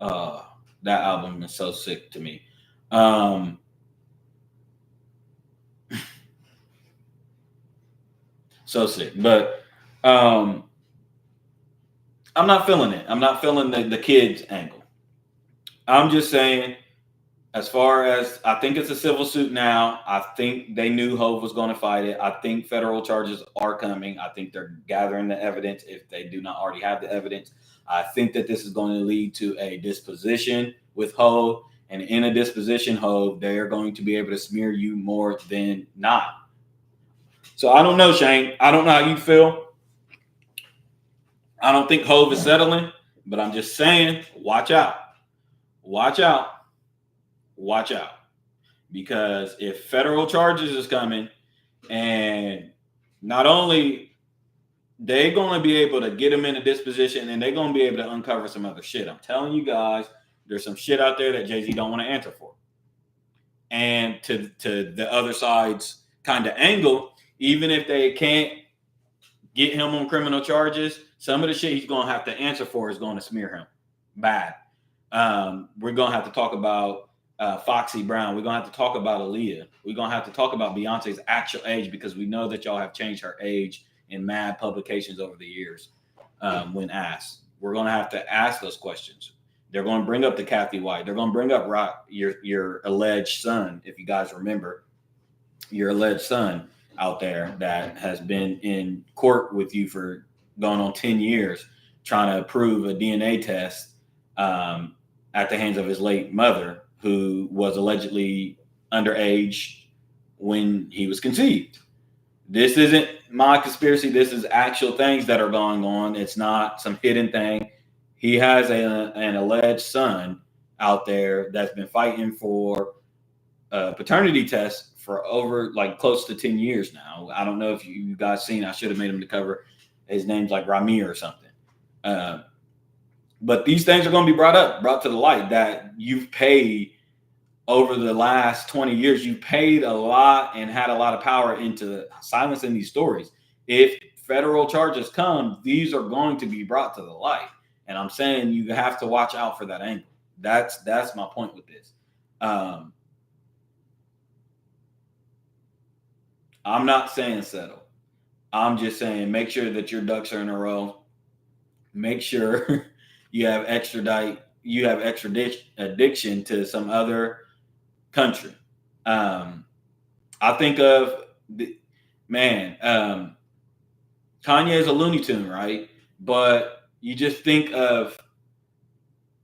that album is so sick to me. So sick. But I'm not feeling it. I'm not feeling the kids angle. I'm just saying, as far as I think it's a civil suit now, I think they knew Hov was going to fight it. I think federal charges are coming. I think they're gathering the evidence if they do not already have the evidence. I think that this is going to lead to a disposition with Hov. And in a disposition, Hov, they are going to be able to smear you more than not. So I don't know, Shane. I don't know how you feel. I don't think Hov is settling, but I'm just saying, watch out. Watch out. Watch out. Because if federal charges is coming, and not only they're going to be able to get him in a disposition, and they're going to be able to uncover some other shit. I'm telling you guys, there's some shit out there that Jay-Z don't want to answer for. And to the other side's kind of angle, even if they can't get him on criminal charges, some of the shit he's going to have to answer for is going to smear him bad. We're going to have to talk about Foxy Brown. We're going to have to talk about Aaliyah. We're going to have to talk about Beyonce's actual age, because we know that y'all have changed her age in mad publications over the years when asked. We're going to have to ask those questions. They're going to bring up the Kathy White. They're going to bring up your alleged son, if you guys remember, your alleged son out there that has been in court with you for going on 10 years trying to prove a DNA test at the hands of his late mother, who was allegedly underage when he was conceived. This isn't my conspiracy. This is actual things that are going on. It's not some hidden thing. He has an alleged son out there that's been fighting for a paternity test for over close to 10 years now. I don't know if you guys seen, I should have made him to cover. His name's like Ramir or something. But these things are going to be brought to the light, that you've paid over the last 20 years. You've paid a lot and had a lot of power into silencing these stories. If federal charges come, these are going to be brought to the light. And I'm saying you have to watch out for that angle. That's my point with this. I'm not saying settle. I'm just saying make sure that your ducks are in a row. Make sure you have extradition to some other country. I think of Kanye is a Looney Tune, right? But you just think of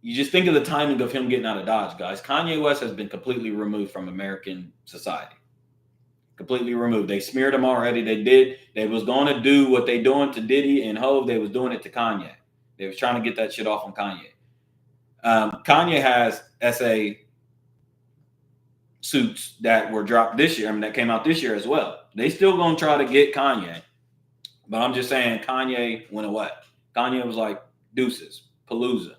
the timing of him getting out of Dodge, guys. Kanye West has been completely removed from American society. Completely removed. They smeared him already. They was going to do what they doing to Diddy and Hove. They was doing it to Kanye. They was trying to get that shit off on Kanye. Kanye has SA suits that were dropped this year. I mean, that came out this year as well. They still gonna try to get Kanye. But I'm just saying Kanye went away. Kanye was like, deuces, palooza.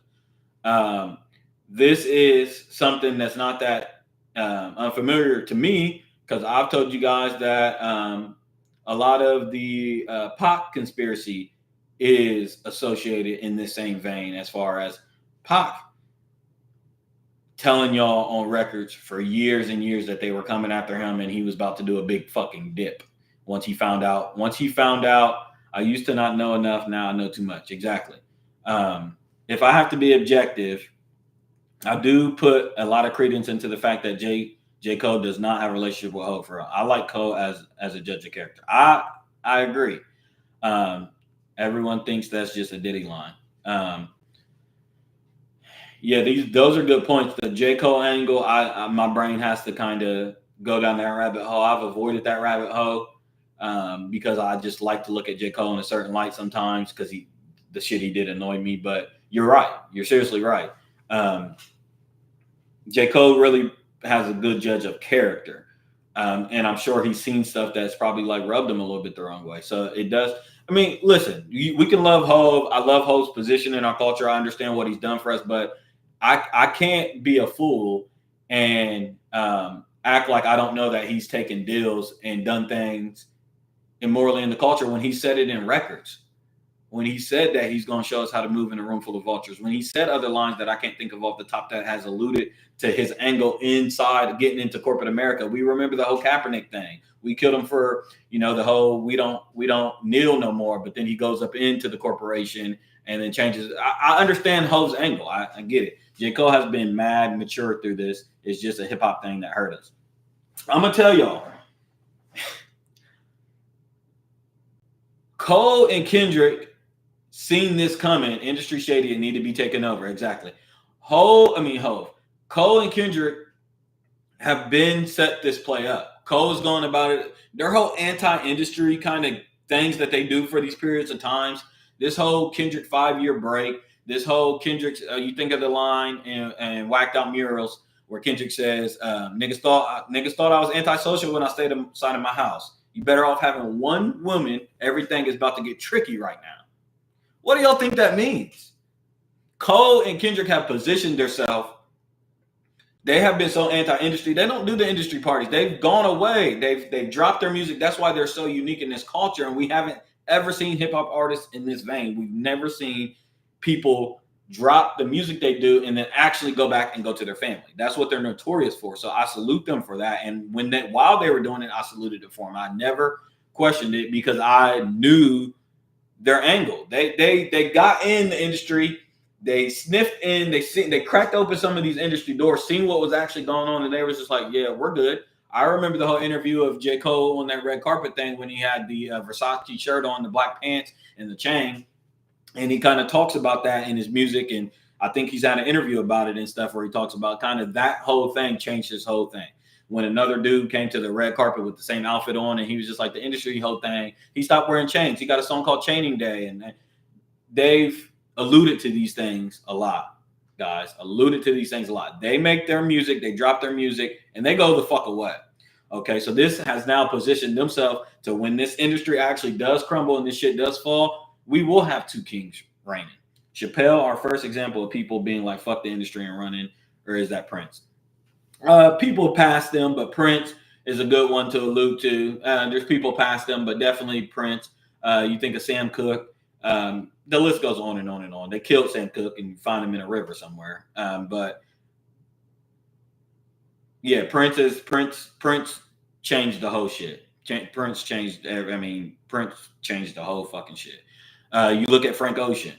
This is something that's not that unfamiliar to me, because I've told you guys that a lot of the Pac conspiracy is associated in this same vein, as far as Pac telling y'all on records for years and years that they were coming after him and he was about to do a big fucking dip. Once he found out, I used to not know enough, now I know too much. Exactly. If I have to be objective, I do put a lot of credence into the fact that J. Cole does not have a relationship with Hov for real. I like Cole as a judge of character. I agree. Everyone thinks that's just a Diddy line. Yeah, those are good points. The J. Cole angle, my brain has to kind of go down that rabbit hole. I've avoided that rabbit hole because I just like to look at J. Cole in a certain light sometimes, because the shit he did annoy me. But you're right. You're seriously right. J. Cole really has a good judge of character. And I'm sure he's seen stuff that's probably like rubbed him a little bit the wrong way. So it does. I mean, listen, we can love Hov. I love Hov's position in our culture. I understand what he's done for us, but I can't be a fool and act like I don't know that he's taken deals and done things immorally in the culture when he said it in records. When he said that he's going to show us how to move in a room full of vultures. When he said other lines that I can't think of off the top that has alluded to his angle inside getting into corporate America. We remember the whole Kaepernick thing. We killed him for, the whole we don't kneel no more. But then he goes up into the corporation and then changes. I understand Hov's angle. I get it. J. Cole has been mad mature through this. It's just a hip hop thing that hurt us. I'm going to tell y'all. Cole and Kendrick seen this coming. Industry shady and need to be taken over. Exactly. Hove. Cole and Kendrick have been set this play up. Cole is going about it. Their whole anti-industry kind of things that they do for these periods of times. This whole Kendrick 5-year break. This whole Kendrick, you think of the line and Whacked Out Murals where Kendrick says, niggas thought I was antisocial when I stayed inside of my house. You better off having one woman. Everything is about to get tricky right now. What do y'all think that means? Cole and Kendrick have positioned themselves. They have been so anti-industry. They don't do the industry parties. They've gone away. They've dropped their music. That's why they're so unique in this culture. And we haven't ever seen hip-hop artists in this vein. We've never seen people drop the music they do and then actually go back and go to their family. That's what they're notorious for. So I salute them for that. And while they were doing it, I saluted it for them. I never questioned it because I knew their angle. They got in the industry. They sniffed in. They cracked open some of these industry doors, seen what was actually going on, and they was just like, yeah, we're good. I remember the whole interview of J. Cole on that red carpet thing when he had the Versace shirt on, the black pants, and the chain. And he kind of talks about that in his music. And I think he's had an interview about it and stuff where he talks about kind of that whole thing changed his whole thing. When another dude came to the red carpet with the same outfit on and he was just like the industry whole thing, he stopped wearing chains. He got a song called Chaining Day. And they've alluded to these things a lot, guys. Alluded to these things a lot. They make their music, they drop their music, and they go the fuck away. Okay, so this has now positioned themselves to when this industry actually does crumble and this shit does fall, we will have two kings reigning. Chappelle, our first example of people being like, fuck the industry and running, or is that Prince? People past them, but Prince is a good one to allude to. There's people past them, but definitely Prince. You think of Sam Cooke. The list goes on and on and on. They killed Sam Cooke and you find him in a river somewhere. But yeah, Prince changed the whole shit. Prince changed. Prince changed the whole fucking shit. You look at Frank Ocean.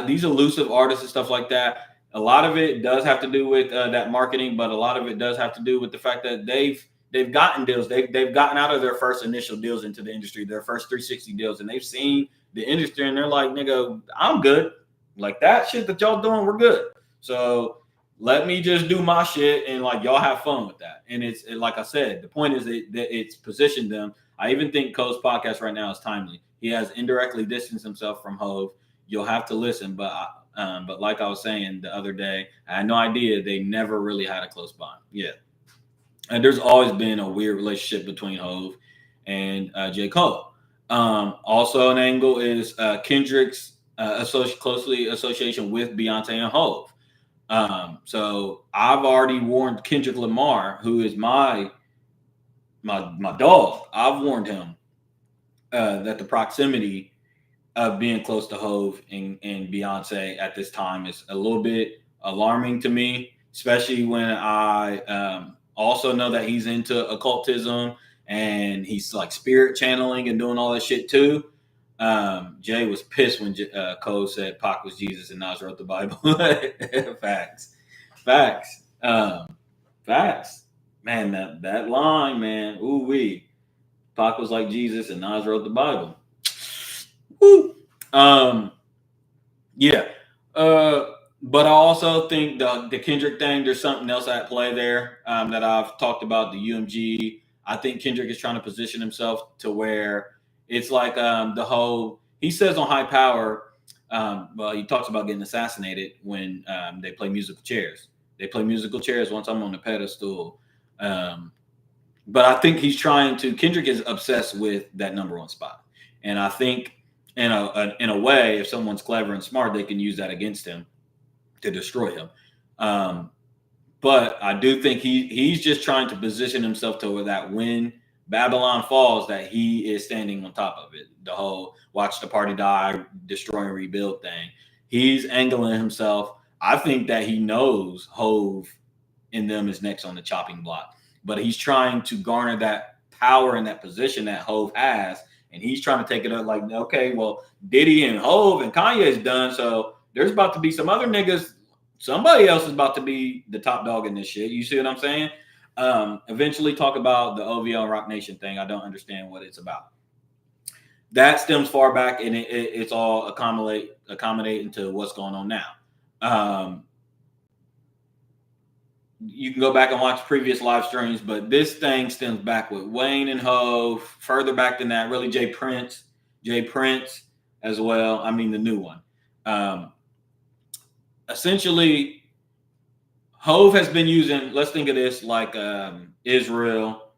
These elusive artists and stuff like that. A lot of it does have to do with that marketing, but a lot of it does have to do with the fact that they've gotten deals. They've gotten out of their first initial deals into the industry, their first 360 deals, and they've seen the industry, and they're like, nigga, I'm good. Like that shit that y'all doing, we're good. So let me just do my shit and like y'all have fun with that. And like I said, the point is that it's positioned them. I even think Cole's podcast right now is timely. He has indirectly distanced himself from Hove. You'll have to listen, but like I was saying the other day, I had no idea they never really had a close bond. Yeah, and there's always been a weird relationship between Hove and J. Cole. Also, an angle is Kendrick's closely association with Beyonce and Hove. So I've already warned Kendrick Lamar, who is my dog. I've warned him that the proximity of being close to Hove and Beyonce at this time is a little bit alarming to me, especially when I also know that he's into occultism and he's like spirit channeling and doing all that shit too. Jay was pissed when Cole said Pac was Jesus and Nas wrote the Bible. Facts. Facts. Man, that line, man. Ooh wee. Pac was like Jesus and Nas wrote the Bible. Woo. Yeah. But I also think the Kendrick thing, there's something else at play there that I've talked about, the UMG. I think Kendrick is trying to position himself to where it's like the whole, he says on High Power, well, he talks about getting assassinated when they play musical chairs. They play musical chairs once I'm on the pedestal. But I think he's Kendrick is obsessed with that number one spot. And I think in a way, if someone's clever and smart, they can use that against him to destroy him. But I do think he's just trying to position himself to where that when Babylon falls, that he is standing on top of it. The whole watch the party die, destroy and rebuild thing. He's angling himself. I think that he knows Hove in them is next on the chopping block, but he's trying to garner that power and that position that Hove has. And he's trying to take it up like, okay, well, Diddy and Hove and Kanye is done. So there's about to be some other niggas. Somebody else is about to be the top dog in this shit. You see what I'm saying? Eventually talk about the OVO and Rock Nation thing. I don't understand what it's about. That stems far back, and it's all accommodating to what's going on now. You can go back and watch previous live streams, but this thing stems back with Wayne and Hove, further back than that, really Jay Prince as well. I mean, the new one. Essentially, Hove has been using, let's think of this like Israel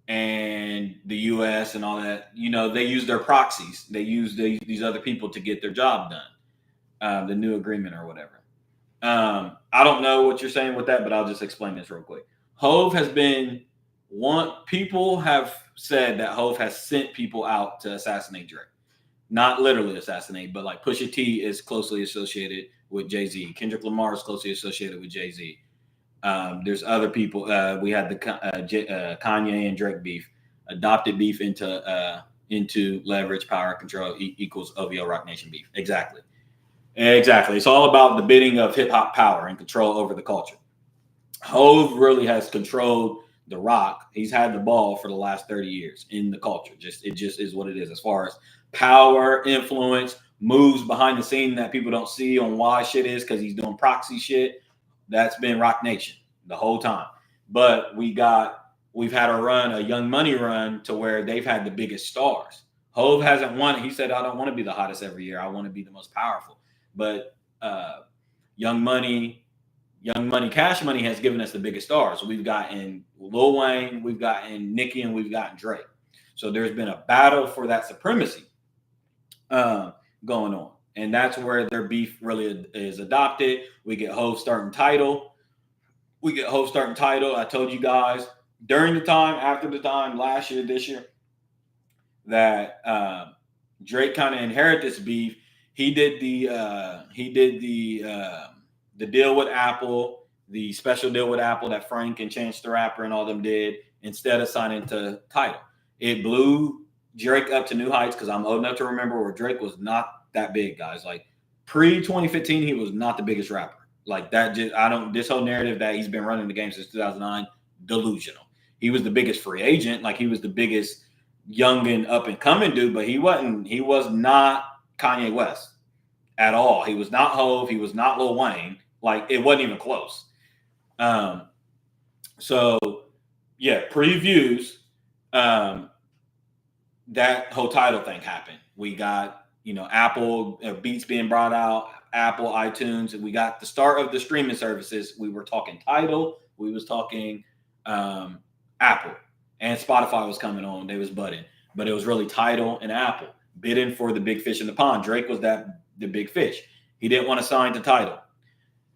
and the U.S. and all that. You know, they use their proxies. They use these other people to get their job done, the new agreement or whatever. I don't know what you're saying with that, but I'll just explain this real quick. Hove has been people have said that Hove has sent people out to assassinate Drake. Not literally assassinate, but like Pusha T is closely associated with Jay-Z. Kendrick Lamar is closely associated with Jay-Z. There's other people. We had the Kanye and Drake beef, adopted beef into leverage, power, control equals OVO Rock Nation beef. Exactly. It's all about the bidding of hip hop power and control over the culture. Hove really has controlled the rock. He's had the ball for the last 30 years in the culture. It just is what it is as far as power, influence, moves behind the scene that people don't see on why shit is because he's doing proxy shit. That's been Rock Nation the whole time. But we've had a Young Money run to where they've had the biggest stars. Hove hasn't won. He said, I don't want to be the hottest every year. I want to be the most powerful. But Young Money, Cash Money has given us the biggest stars. We've gotten Lil Wayne, we've gotten Nicki, and we've gotten Drake. So there's been a battle for that supremacy going on. And that's where their beef really is adopted. We get Hove starting title. I told you guys during the time, after the time, last year, this year, that Drake kind of inherited this beef. He did the deal with Apple, the special deal with Apple that Frank and Chance the Rapper and all them did instead of signing to Tidal. It blew Drake up to new heights because I'm old enough to remember where Drake was not that big, guys. Like pre 2015, he was not the biggest rapper. Like that, just I don't. This whole narrative that he's been running the game since 2009, delusional. He was the biggest free agent, like he was the biggest young and up and coming dude, but he wasn't. He was not Kanye West at all. He was not Hove. He was not Lil Wayne. Like it wasn't even close. So yeah, previews. That whole Tidal thing happened. We got Apple Beats being brought out, Apple iTunes. We got the start of the streaming services. We were talking Tidal. We was talking Apple, and Spotify was coming on. They was budding, but it was really Tidal and Apple bidding for the big fish in the pond. Drake was the big fish. He didn't want to sign to Tidal.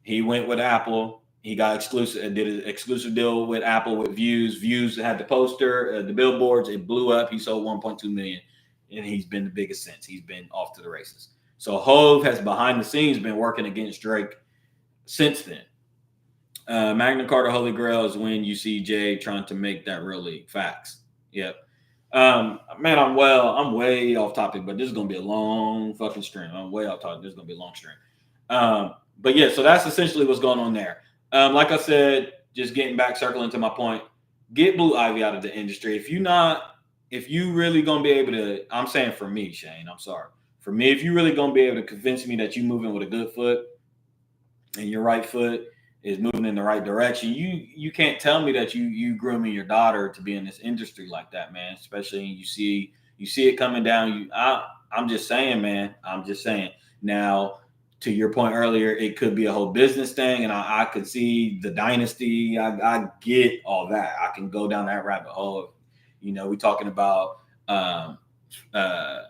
He went with Apple. He got did an exclusive deal with Apple with Views. Views had the poster, the billboards. It blew up. He sold 1.2 million, and he's been the biggest since. He's been off to the races. So Hove has behind the scenes been working against Drake since then. Magna Carta Holy Grail is when you see Jay trying to make that real league. Facts. Yep. Man, I'm way off topic, but this is gonna be a long fucking stream. I'm way off topic. This is gonna be a long stream. But yeah, so that's essentially what's going on there. Like I said, just getting back, circling to my point, get Blue Ivy out of the industry. If you really gonna be able to, I'm saying for me, Shane, I'm sorry. For me, if you really gonna be able to convince me that you moving with a good foot and your right foot is moving in the right direction, you can't tell me that you grooming your daughter to be in this industry like that, man. Especially you see it coming down. I'm just saying, man. I'm just saying. Now, to your point earlier, it could be a whole business thing, and I could see the dynasty. I get all that. I can go down that rabbit hole. We talking about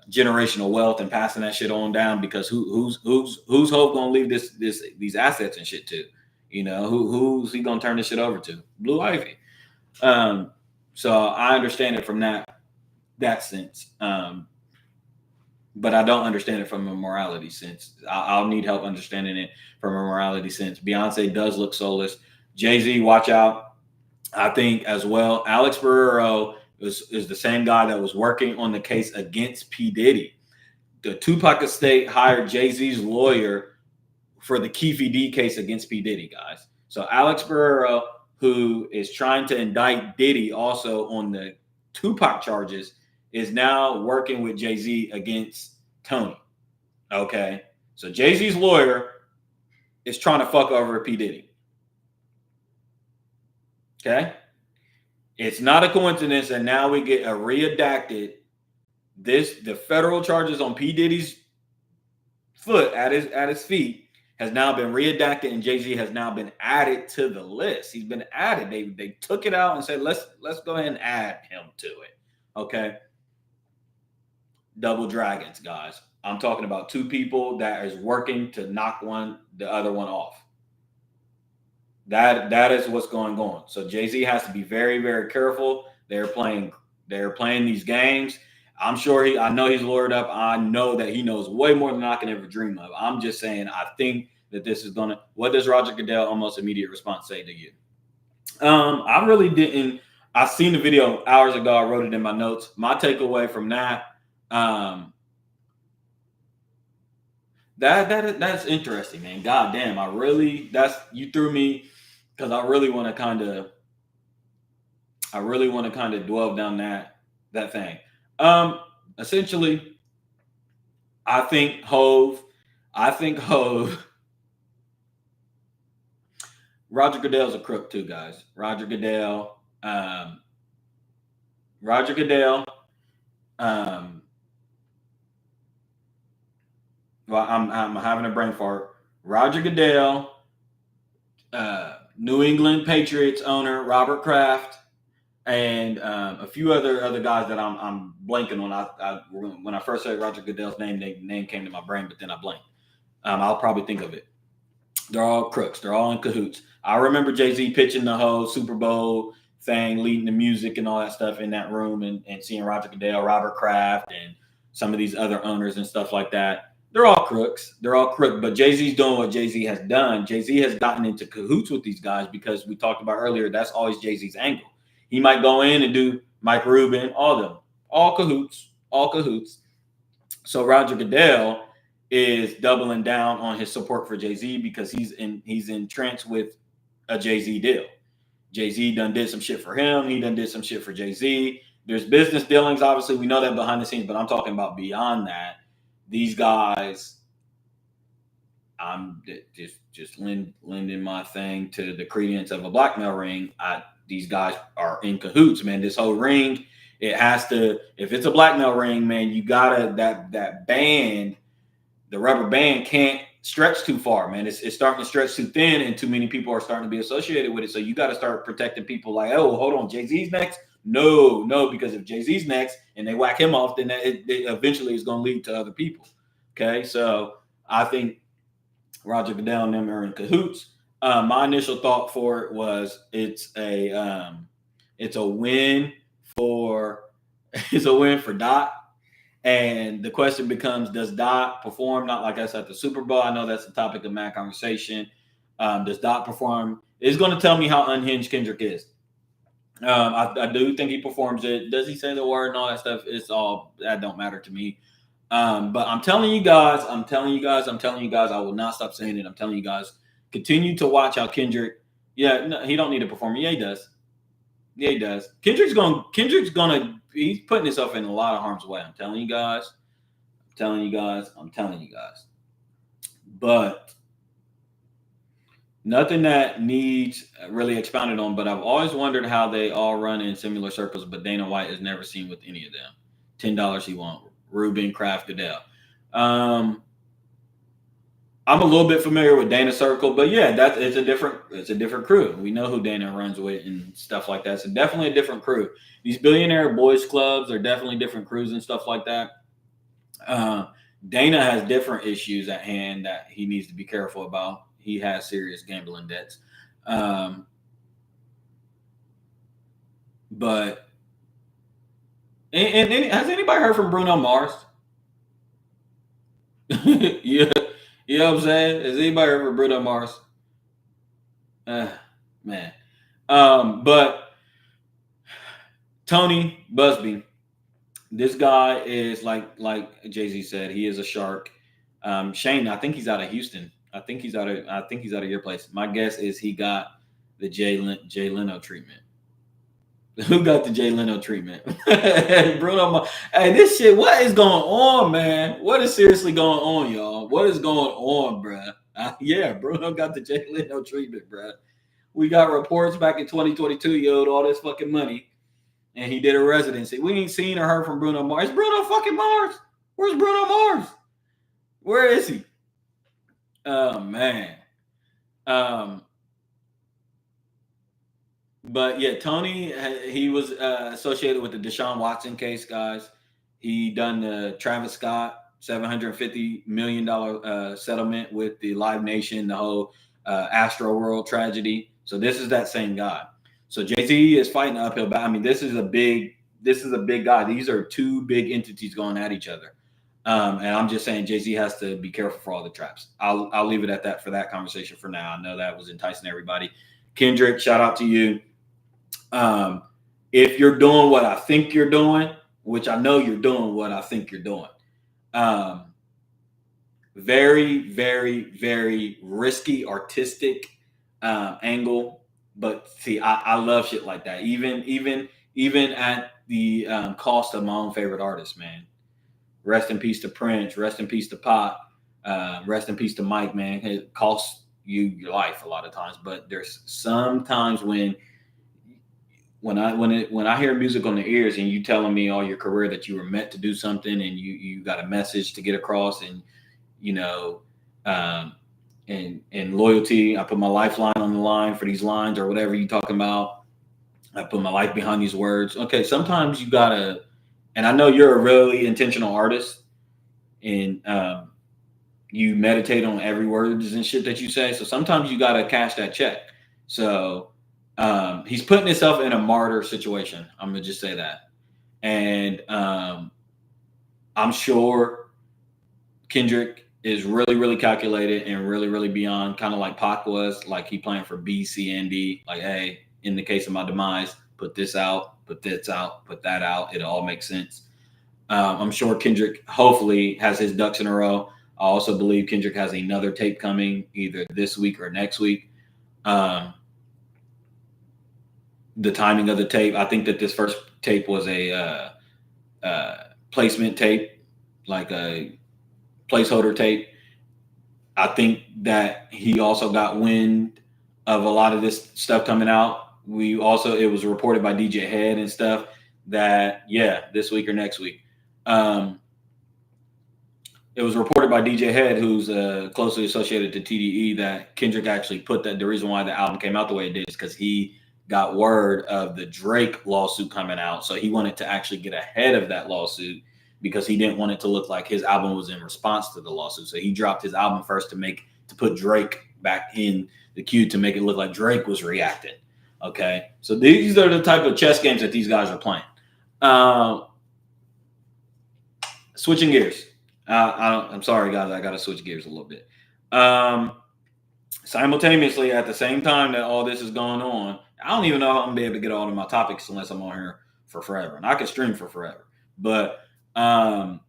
generational wealth and passing that shit on down because who's Hope gonna leave these assets and shit to? Who's he gonna turn this shit over to? Blue Ivy. So I understand it from that sense. But I don't understand it from a morality sense. I'll need help understanding it from a morality sense. Beyonce does look soulless. Jay-Z, watch out. I think as well, Alex Barrero is the same guy that was working on the case against P. Diddy. The Tupac estate hired Jay-Z's lawyer for the Keefe D case against P. Diddy, guys. So Alex Barrero, who is trying to indict Diddy also on the Tupac charges, is now working with Jay-Z against Tony. Okay. So Jay-Z's lawyer is trying to fuck over P. Diddy. Okay. It's not a coincidence that now we get a redacted. The federal charges on P. Diddy's foot at his feet has now been redacted, and Jay-Z has now been added to the list. He's been added. They took it out and said, let's go ahead and add him to it. Okay. Double dragons, guys. I'm talking about two people that is working to knock the other one off. That is what's going on. So Jay-Z has to be very, very careful. They're playing these games. I know he's lured up. I know that he knows way more than I can ever dream of. I'm just saying, I think that this is gonna. What does Roger Goodell almost immediate response say to you? I really didn't. I seen the video hours ago. I wrote it in my notes. My takeaway from that. That's interesting, man. God damn, you threw me because I really want to kind of dwell down that thing. Essentially, I think Hove, Roger Goodell's a crook too, guys. Roger Goodell. Well, I'm having a brain fart. Roger Goodell, New England Patriots owner Robert Kraft, and a few other guys that I'm blanking on. When I first heard Roger Goodell's name, the name came to my brain, but then I blanked. I'll probably think of it. They're all crooks. They're all in cahoots. I remember Jay-Z pitching the whole Super Bowl thing, leading the music and all that stuff in that room, and seeing Roger Goodell, Robert Kraft, and some of these other owners and stuff like that. They're all crooks. They're all crook. But Jay-Z's doing what Jay-Z has done. Jay-Z has gotten into cahoots with these guys because we talked about earlier, that's always Jay-Z's angle. He might go in and do Mike Rubin, all of them. All cahoots. All cahoots. So Roger Goodell is doubling down on his support for Jay-Z because he's entrenched with a Jay-Z deal. Jay-Z done did some shit for him. He done did some shit for Jay-Z. There's business dealings. Obviously, we know that behind the scenes, but I'm talking about beyond that. These guys, I'm just lending my thing to the credence of a blackmail ring. These guys are in cahoots, man. This whole ring, it has to, if it's a blackmail ring, man, you gotta, that band, the rubber band can't stretch too far, man. It's starting to stretch too thin, and too many people are starting to be associated with it. So you got to start protecting people like, oh, hold on, Jay-Z's next? No, because if Jay-Z's next and they whack him off, then it eventually is going to lead to other people. Okay, so I think Roger Goodell and them are in cahoots. My initial thought for it was it's a win for Dot. And the question becomes, does Dot perform? Not like us at the Super Bowl. I know that's the topic of mad conversation. Does Dot perform? It's going to tell me how unhinged Kendrick is. I do think he performs it. Does he say the word and all that stuff? That don't matter to me. But I'm telling you guys, I will not stop saying it. I'm telling you guys, continue to watch how Kendrick, he don't need to perform. Yeah, he does. Yeah, he does. Kendrick's gonna, he's putting himself in a lot of harm's way. I'm telling you guys. But nothing that needs really expounded on, but I've always wondered how they all run in similar circles, but Dana White is never seen with any of them. $10 he won't. Rubin, Kraft, Goodell. I'm a little bit familiar with Dana's circle, but yeah, it's a different crew. We know who Dana runs with and stuff like that. So definitely a different crew. These billionaire boys clubs are definitely different crews and stuff like that. Dana has different issues at hand that he needs to be careful about. He has serious gambling debts. But and has anybody heard from Bruno Mars? Yeah. You know what I'm saying? Has anybody heard from Bruno Mars? Man. But Tony Busby, this guy is like Jay-Z said, he is a shark. Shane, I think he's out of Houston. I think he's out of your place. My guess is he got the Jay Leno treatment. Who got the Jay Leno treatment? Bruno Mars. Hey, this shit, what is going on, man? What is seriously going on, y'all? What is going on, bruh? Yeah, Bruno got the Jay Leno treatment, bruh. We got reports back in 2022, he owed all this fucking money, and he did a residency. We ain't seen or heard from Bruno Mars. It's Bruno fucking Mars. Where's Bruno Mars? Where is he? Oh, man. But yeah, Tony, he was associated with the Deshaun Watson case, guys. He done the Travis Scott $750 million settlement with the Live Nation, the whole Astro World tragedy. So this is that same guy. So Jay-Z is fighting an uphill battle. I mean, this is a big guy. These are two big entities going at each other. And I'm just saying Jay-Z has to be careful for all the traps. I'll leave it at that for that conversation for now. I know that was enticing everybody. Kendrick, shout out to you. If you're doing what I think you're doing, which I know you're doing what I think you're doing, very, very, very risky artistic angle. But see, I love shit like that. Even at the cost of my own favorite artists, man. Rest in peace to Prince. Rest in peace to Pop. Rest in peace to Mike, man. It costs you your life a lot of times, but there's some times when I hear music on the ears and you telling me all your career that you were meant to do something and you got a message to get across, and and loyalty. I put my lifeline on the line for these lines or whatever you talking about. I put my life behind these words. Okay, sometimes you gotta, and I know you're a really intentional artist, and you meditate on every words and shit that you say. So sometimes you gotta cash that check. So he's putting himself in a martyr situation. I'm gonna just say that. And I'm sure Kendrick is really, really calculated and really, really beyond, kind of like Pac was. Like he planned for B, C, and D. Like, hey, in the case of my demise, put this out, put this out, put that out. It all makes sense. I'm sure Kendrick hopefully has his ducks in a row. I also believe Kendrick has another tape coming either this week or next week. The timing of the tape, I think that this first tape was a placement tape, like a placeholder tape. I think that he also got wind of a lot of this stuff coming out. It was reported by DJ Head and stuff that, yeah, this week or next week. It was reported by DJ Head, who's closely associated to TDE, that Kendrick actually put that the reason why the album came out the way it did is because he got word of the Drake lawsuit coming out. So he wanted to actually get ahead of that lawsuit because he didn't want it to look like his album was in response to the lawsuit. So he dropped his album first to put Drake back in the queue to make it look like Drake was reacting. Okay. So these are the type of chess games that these guys are playing. Switching gears. I'm sorry, guys. I got to switch gears a little bit. Simultaneously, at the same time that all this is going on, I don't even know how I'm going to be able to get all of my topics unless I'm on here for forever. And I can stream for forever. But I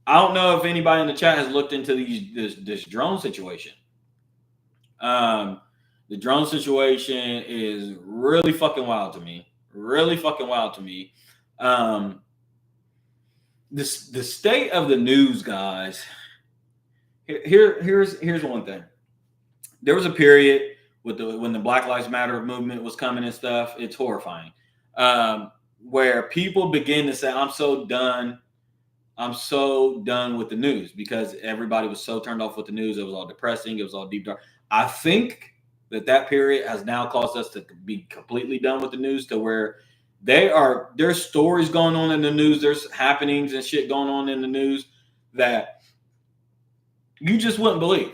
don't know if anybody in the chat has looked into this drone situation. The drone situation is really fucking wild to me. Really fucking wild to me. The state of the news, guys. Here's one thing. There was a period when the Black Lives Matter movement was coming and stuff. It's horrifying, where people begin to say, "I'm so done. I'm so done with the news," because everybody was so turned off with the news. It was all depressing. It was all deep dark. I think that period has now caused us to be completely done with the news, to where there's stories going on in the news, there's happenings and shit going on in the news that you just wouldn't believe.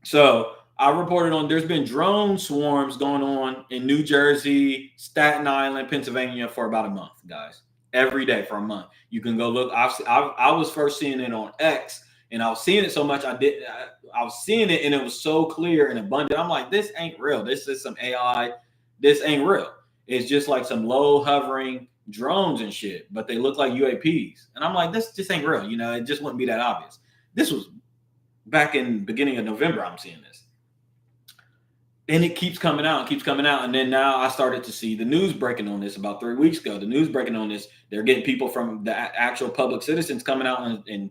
So I reported on, there's been drone swarms going on in New Jersey, Staten Island, Pennsylvania for about a month, guys. Every day for a month. You can go look. I was first seeing it on X, and I was seeing it so much I was seeing it, and it was so clear and abundant. I'm like, this ain't real. This is some AI. This ain't real. It's just like some low hovering drones and shit, but they look like UAPs. And I'm like, this just ain't real. You know, it just wouldn't be that obvious. This was back in beginning of November. I'm seeing this. And it keeps coming out. And then now I started to see the news breaking on this about 3 weeks ago. The news breaking on this. They're getting people from the actual public citizens coming out and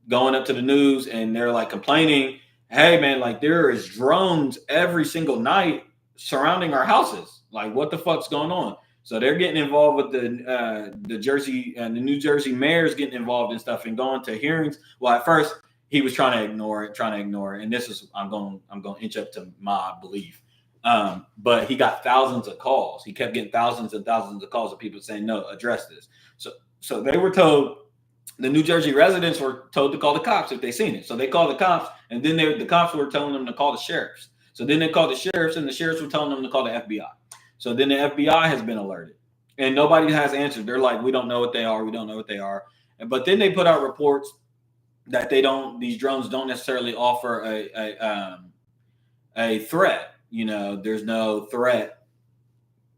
going up to the news, and they're like complaining, hey, man, like there is drones every single night surrounding our houses. Like, what the fuck's going on? So they're getting involved with the New Jersey mayor's getting involved in stuff and going to hearings. Well, at first he was trying to ignore it. And this is, I'm going to inch up to my belief. But he got thousands of calls. He kept getting thousands and thousands of calls of people saying, no, address this. So they were told, the New Jersey residents were told to call the cops if they seen it. So they called the cops, and then the cops were telling them to call the sheriffs. So then they called the sheriffs, and the sheriffs were telling them to call the FBI. So then the FBI has been alerted, and nobody has answered. They're like, we don't know what they are. We don't know what they are. But then they put out reports that these drones don't necessarily offer a threat. You know, there's no threat,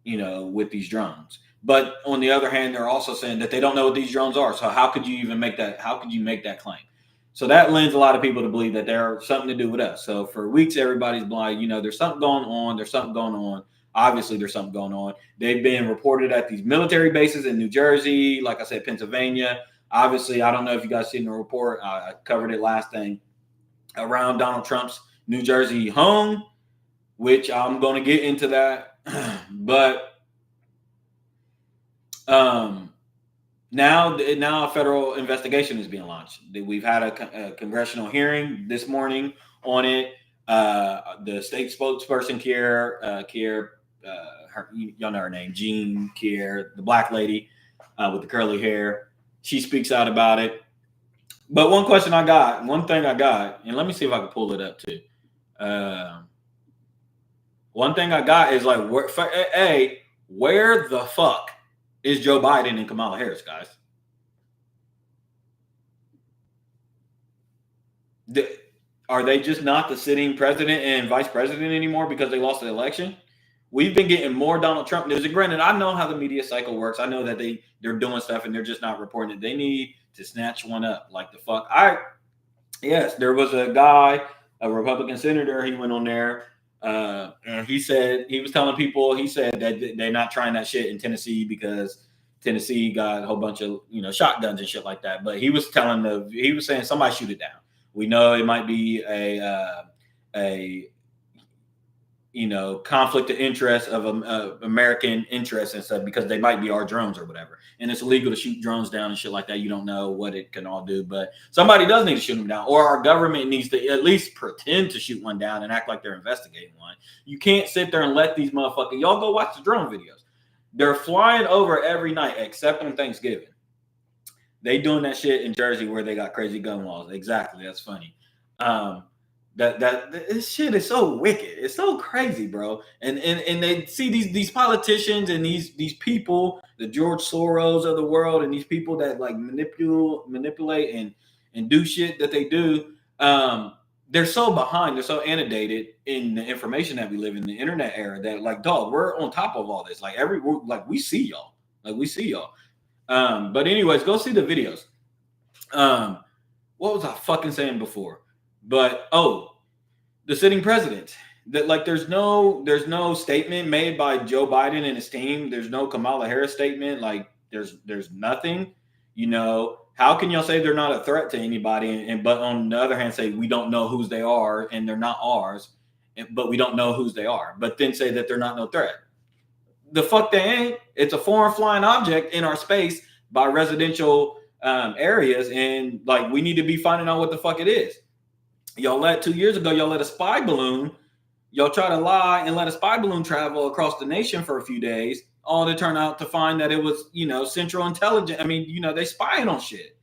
you know, with these drones. But on the other hand, they're also saying that they don't know what these drones are. So how could you even make that? How could you make that claim? So that lends a lot of people to believe that they're something to do with us. So for weeks, everybody's blind. You know, there's something going on. There's something going on. Obviously, there's something going on. They've been reported at these military bases in New Jersey, like I said, Pennsylvania. Obviously, I don't know if you guys seen the report. I covered it last thing around Donald Trump's New Jersey home, which I'm going to get into that. But now a federal investigation is being launched. We've had a congressional hearing this morning on it. The state spokesperson, y'all know her name, Jean Kier, the black lady with the curly hair. She speaks out about it. But one thing I got, and let me see if I can pull it up too. One thing I got is like, where the fuck is Joe Biden and Kamala Harris, guys? Are they just not the sitting president and vice president anymore because they lost the election? We've been getting more Donald Trump news. And granted, I know how the media cycle works. I know that they're doing stuff and they're just not reporting it. They need to snatch one up. Like the fuck. Yes, there was a guy, a Republican senator. He went on there, and he said he was telling people. He said that they're not trying that shit in Tennessee because Tennessee got a whole bunch of shotguns and shit like that. But he was saying somebody shoot it down. We know it might be a conflict of interest of American interests and stuff because they might be our drones or whatever. And it's illegal to shoot drones down and shit like that. You don't know what it can all do, but somebody does need to shoot them down, or our government needs to at least pretend to shoot one down and act like they're investigating one. You can't sit there and let these motherfuckers, y'all go watch the drone videos. They're flying over every night except on Thanksgiving. They doing that shit in Jersey where they got crazy gun laws. Exactly. That's funny. This shit is so wicked. It's so crazy, bro. And they see these politicians and these people, the George Soros of the world, and these people that like manipulate and do shit that they do. They're so behind. They're so inundated in the information that we live in the internet era that like, dog, we're on top of all this. Like we see y'all. Like we see y'all. But anyways, go see the videos. What was I fucking saying before? But the sitting president. That like there's no statement made by Joe Biden and his team. There's no Kamala Harris statement. Like there's nothing. How can y'all say they're not a threat to anybody? But on the other hand, say we don't know whose they are and they're not ours, but we don't know whose they are. But then say that they're not no threat. The fuck they ain't. It's a foreign flying object in our space by residential areas, and like we need to be finding out what the fuck it is. 2 years ago, y'all let a spy balloon. Y'all try to lie and let a spy balloon travel across the nation for a few days, all to turn out to find that it was, Central Intelligence. I mean, they spying on shit,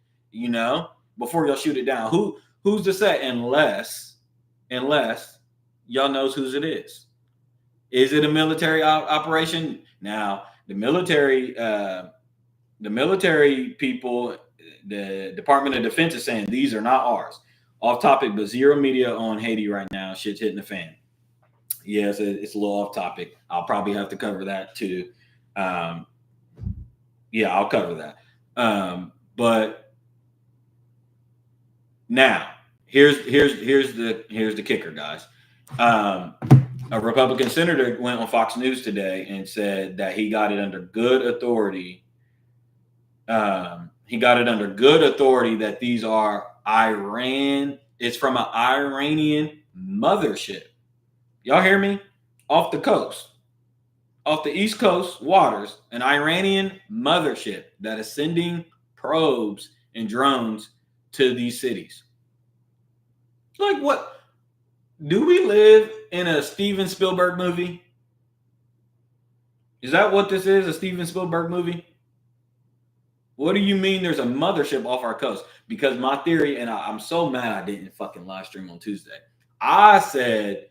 before y'all shoot it down. Who's to say unless y'all knows whose it is? Is it a military operation? Now, the military people, the Department of Defense is saying these are not ours. Off topic, but zero media on Haiti right now. Shit's hitting the fan. Yes, it's a little off topic. I'll probably have to cover that too. I'll cover that. But now here's the kicker, guys. A Republican senator went on Fox News today and said that he got it under good authority. That these are Iran. It's from an Iranian mothership. Y'all hear me? Off the East Coast waters, an Iranian mothership that is sending probes and drones to these cities. Like what? Do we live in a Steven Spielberg movie? Is that what this is? A Steven Spielberg movie? What do you mean there's a mothership off our coast? Because my theory, and I'm so mad I didn't fucking live stream on Tuesday. I said,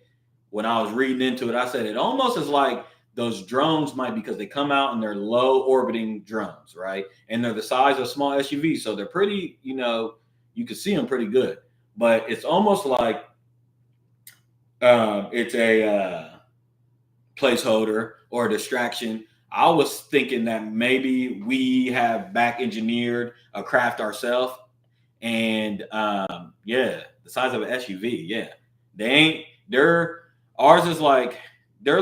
when I was reading into it, I said it almost is like those drones might, because they come out and they're low orbiting drones, right? And they're the size of small SUVs. So they're pretty, you can see them pretty good. But it's almost like it's a placeholder or a distraction. I was thinking that maybe we have back engineered a craft ourselves, and the size of an SUV. Yeah, ours is like they're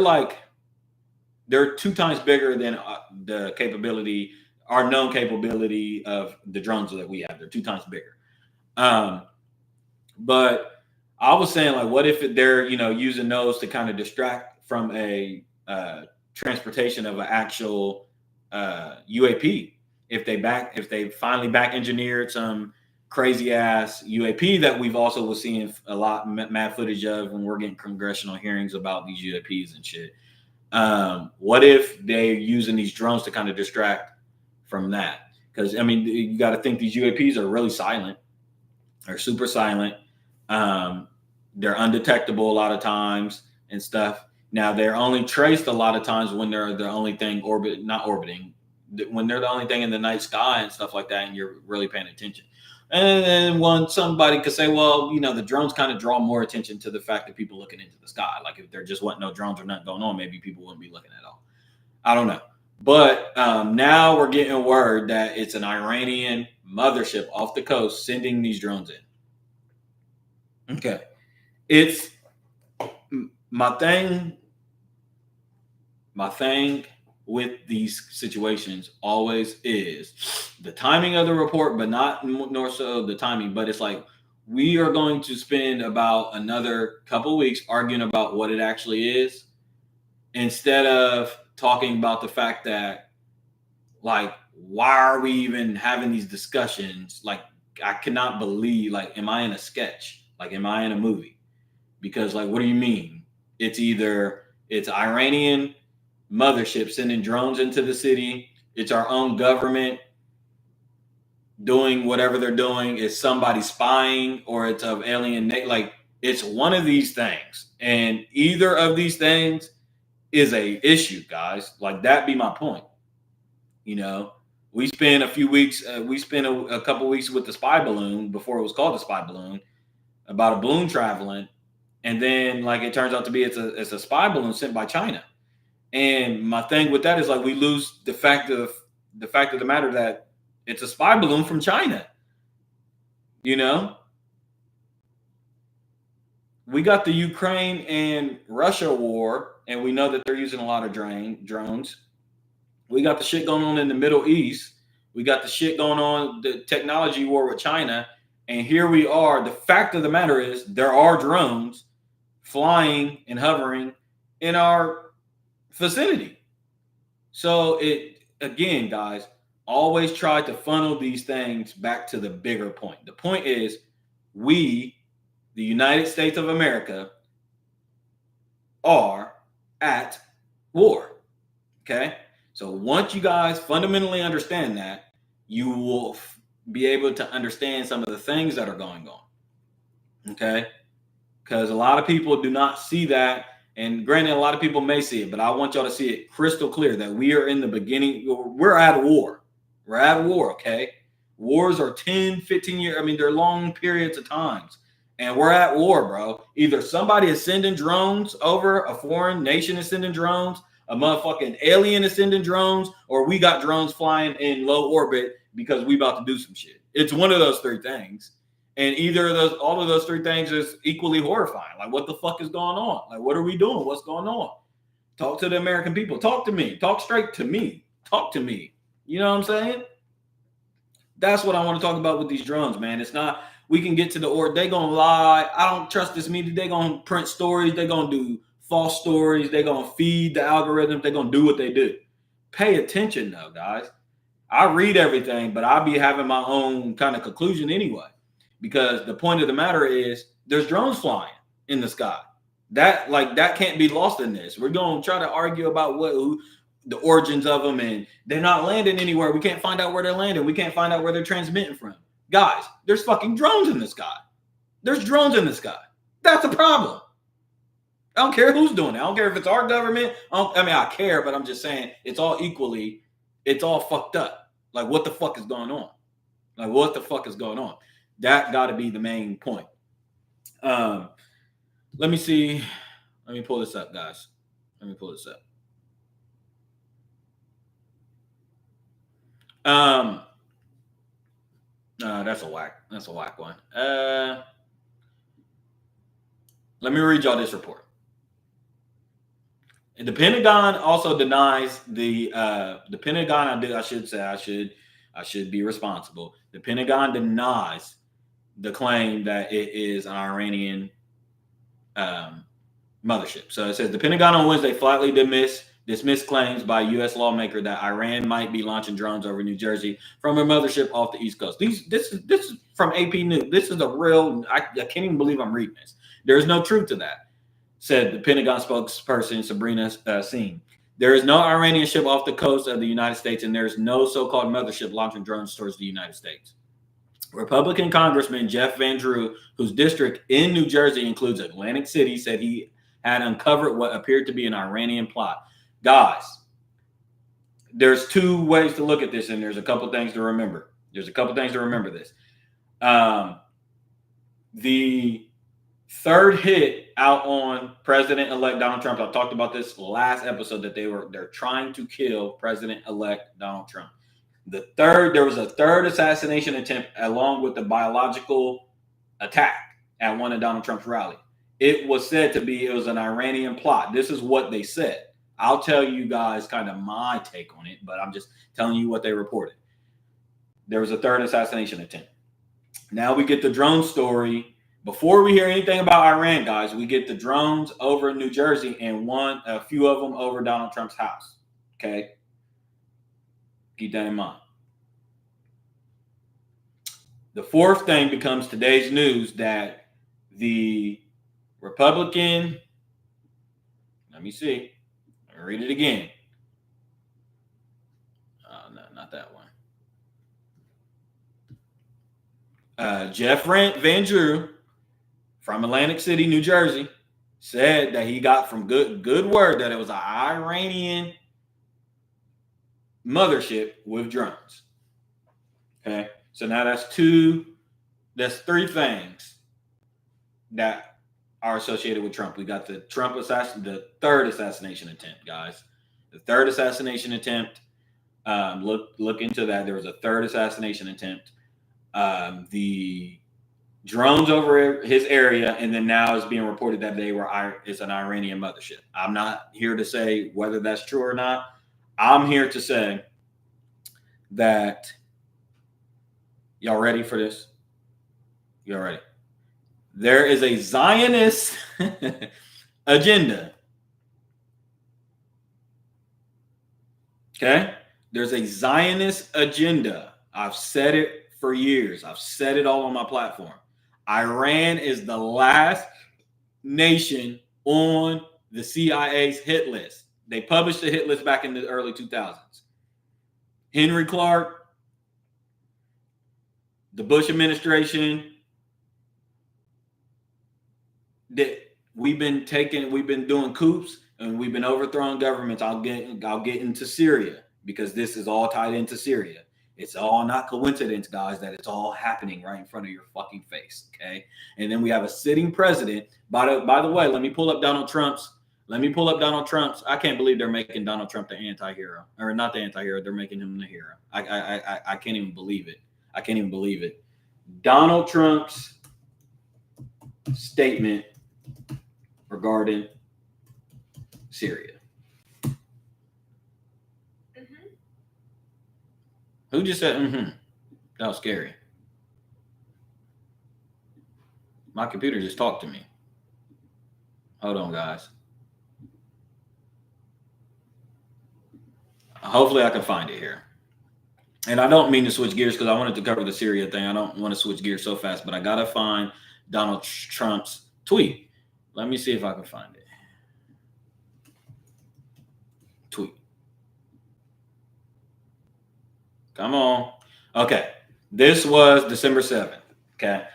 2 times bigger than the capability, our known capability of the drones that we have. They're 2 times bigger. But I was saying, like, what if they're using those to kind of distract from a transportation of an actual UAP? If they finally back engineered some crazy ass UAP that we've also was seeing a lot mad footage of when we're getting congressional hearings about these UAPs and shit. What if they're using these drones to kind of distract from that? Because you got to think these UAPs are really silent. They're super silent. They're undetectable a lot of times and stuff. Now they're only traced a lot of times when they're the only thing not orbiting. when they're the only thing in the night sky and stuff like that, and you're really paying attention. And then when somebody could say, well, the drones kind of draw more attention to the fact that people looking into the sky. Like if there just wasn't no drones or nothing going on, maybe people wouldn't be looking at all. I don't know. But now we're getting word that it's an Iranian mothership off the coast sending these drones in. Okay. It's my thing with these situations always is the timing of the report, but not more so the timing. But it's like we are going to spend about another couple weeks arguing about what it actually is instead of talking about the fact that, like, why are we even having these discussions? Like, I cannot believe, like, am I in a sketch? Like, am I in a movie? Because, like, what do you mean? It's Iranian mothership sending drones into the city. It's our own government doing whatever they're doing. It's somebody spying, or it's of alien. Like, it's one of these things, and either of these things is a issue, guys. Like, that be my point. We spent a few weeks. We spent a couple weeks with the spy balloon before it was called the spy balloon, about a balloon traveling, and then like it turns out to be it's a spy balloon sent by China. And my thing with that is like we lose the fact of the matter that it's a spy balloon from China. We got the Ukraine and Russia war, and we know that they're using a lot of drones. We got the shit going on in the Middle East. We got the shit going on, the technology war with China. And here we are. The fact of the matter is there are drones flying and hovering in our vicinity. So again, guys, always try to funnel these things back to the bigger point. The point is we, the United States of America, are at war. Okay? So once you guys fundamentally understand that, you will be able to understand some of the things that are going on. Okay? Because a lot of people do not see that. And granted, a lot of people may see it, but I want y'all to see it crystal clear that we are in the beginning. We're at war. We're at war, okay? Wars are 10, 15 years. I mean, they're long periods of times. And we're at war, bro. Either somebody is sending drones over, a foreign nation is sending drones, a motherfucking alien is sending drones, or we got drones flying in low orbit because we about to do some shit. It's one of those three things. And all of those three things is equally horrifying. Like, what the fuck is going on? Like, what are we doing? What's going on? Talk to the American people. Talk to me. Talk straight to me. Talk to me. You know what I'm saying? That's what I want to talk about with these drones, man. It's not, we can get to the they gonna lie. I don't trust this media. They gonna print stories. They gonna do false stories. They gonna feed the algorithm. They gonna do what they do. Pay attention though, guys. I read everything, but I'll be having my own kind of conclusion anyway. Because the point of the matter is there's drones flying in the sky. That can't be lost in this. We're going to try to argue about the origins of them, and they're not landing anywhere. We can't find out where they're landing. We can't find out where they're transmitting from. Guys, there's fucking drones in the sky. There's drones in the sky. That's a problem. I don't care who's doing it. I don't care if it's our government. I care, but I'm just saying it's all fucked up. Like, what the fuck is going on? Like, what the fuck is going on? That got to be the main point. Let me see. Let me pull this up, guys. Let me pull this up. That's a whack one. Let me read y'all this report. And the Pentagon also denies the Pentagon. I should be responsible. The Pentagon denies the claim that it is an Iranian mothership. So it says the Pentagon on Wednesday flatly dismissed claims by a U.S. lawmaker that Iran might be launching drones over New Jersey from a mothership off the East Coast. This is from AP News. This is a real. I can't even believe I'm reading this. There is no truth to that, said the Pentagon spokesperson Sabrina Singh. There is no Iranian ship off the coast of the United States, and there is no so-called mothership launching drones towards the United States. Republican Congressman Jeff Van Drew, whose district in New Jersey includes Atlantic City, said he had uncovered what appeared to be an Iranian plot. Guys, there's two ways to look at this, and there's a couple things to remember. This. The third hit out on President-elect Donald Trump. I talked about this last episode that they're trying to kill President-elect Donald Trump. There was a third assassination attempt along with the biological attack at one of Donald Trump's rallies. It was said to be, it was an Iranian plot. This is what they said. I'll tell you guys kind of my take on it, but I'm just telling you what they reported. There was a third assassination attempt. Now we get the drone story. Before we hear anything about Iran, guys, we get the drones over New Jersey and a few of them over Donald Trump's house. Okay? Keep that in mind. The fourth thing becomes today's news that the Republican, let me see. Let me read it again. No, not that one. Jeff Van Drew from Atlantic City, New Jersey, said that he got from good word that it was an Iranian mothership with drones. Okay, so now that's three things that are associated with Trump. We got the third assassination attempt, guys. The third assassination attempt. Look into that. There was a third assassination attempt. The drones over his area, and then now it's being reported that it's an Iranian mothership. I'm not here to say whether that's true or not. I'm here to say that y'all ready for this? Y'all ready? There is a Zionist agenda. Okay? There's a Zionist agenda. I've said it for years. I've said it all on my platform. Iran is the last nation on the CIA's hit list. They published the hit list back in the early 2000s. Henry Clark, the Bush administration, we've been doing coups and we've been overthrowing governments. I'll get into Syria because this is all tied into Syria. It's all not coincidence, guys, that it's all happening right in front of your fucking face, okay? And then we have a sitting president. By the way, let me pull up Donald Trump's. I can't believe they're making Donald Trump the anti-hero. Or not the anti-hero, they're making him the hero. I can't even believe it. Donald Trump's statement regarding Syria. Who just said, That was scary. My computer just talked to me. Hold on, guys. Hopefully I can find it here. And I don't mean to switch gears because I wanted to cover the Syria thing. I don't want to switch gears so fast, but I got to find Donald Trump's tweet. Let me see if I can find it. Tweet. Come on. Okay. This was December 7th. Okay.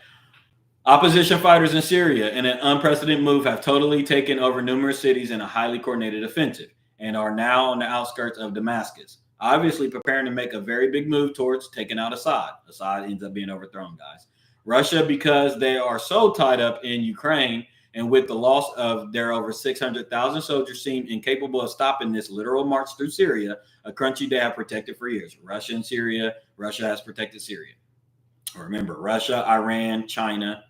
Opposition fighters in Syria, in an unprecedented move, have totally taken over numerous cities in a highly coordinated offensive and are now on the outskirts of Damascus, obviously preparing to make a very big move towards taking out Assad. Assad ends up being overthrown, guys. Russia, because they are so tied up in Ukraine and with the loss of their over 600,000 soldiers, seem incapable of stopping this literal march through Syria, a country they have protected for years. Russia and Syria. Russia has protected Syria. Remember, Russia, Iran, China.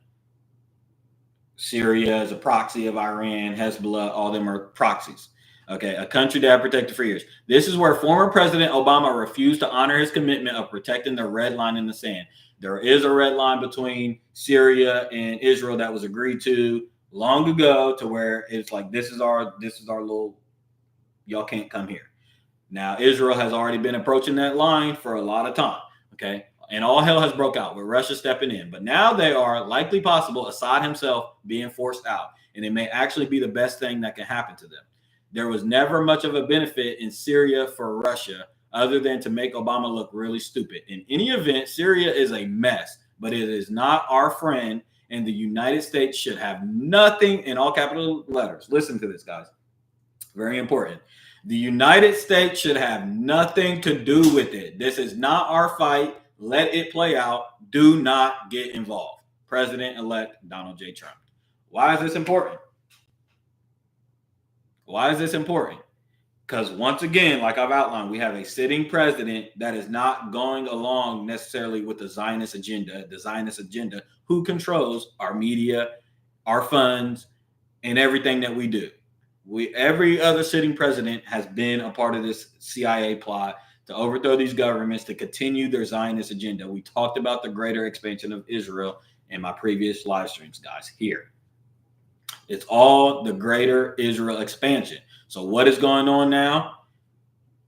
Syria is a proxy of Iran, Hezbollah, all of them are proxies. Okay, a country that have protected for years. This is where former President Obama refused to honor his commitment of protecting the red line in the sand. There is a red line between Syria and Israel that was agreed to long ago, to where it's like, this is our little, y'all can't come here. Now, Israel has already been approaching that line for a lot of time. Okay. And all hell has broke out with Russia stepping in. But now they are likely possible, Assad himself being forced out. And it may actually be the best thing that can happen to them. There was never much of a benefit in Syria for Russia other than to make Obama look really stupid. In any event, Syria is a mess, but it is not our friend. And the United States should have nothing, in all capital letters. Listen to this, guys. Very important. The United States should have nothing to do with it. This is not our fight. Let it play out. Do not get involved. President-elect Donald J. Trump. Why is this important? Why is this important? Because once again, like I've outlined, we have a sitting president that is not going along necessarily with the Zionist agenda, who controls our media, our funds, and everything that we do. Every other sitting president has been a part of this CIA plot to overthrow these governments, to continue their Zionist agenda. We talked about the greater expansion of Israel in my previous live streams, guys, here. It's all the greater Israel expansion. So what is going on now?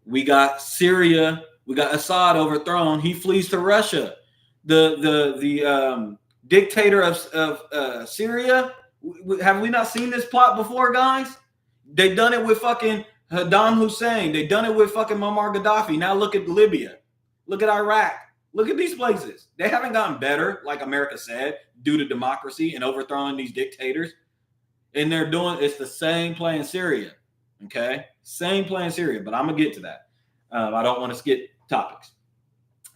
We got Syria. We got Assad overthrown. He flees to Russia. The dictator of Syria. Have we not seen this plot before, guys? They've done it with fucking Saddam Hussein. They've done it with fucking Muammar Gaddafi. Now look at Libya. Look at Iraq. Look at these places. They haven't gotten better, like America said, due to democracy and overthrowing these dictators. And it's the same play in Syria. Okay, same play in Syria, but I'm gonna get to that. I don't want to skip topics.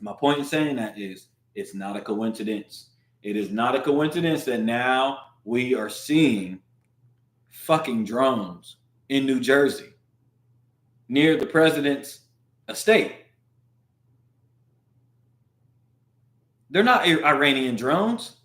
My point in saying that is, it's not a coincidence. It is not a coincidence that now we are seeing fucking drones in New Jersey near the president's estate. They're not Iranian drones.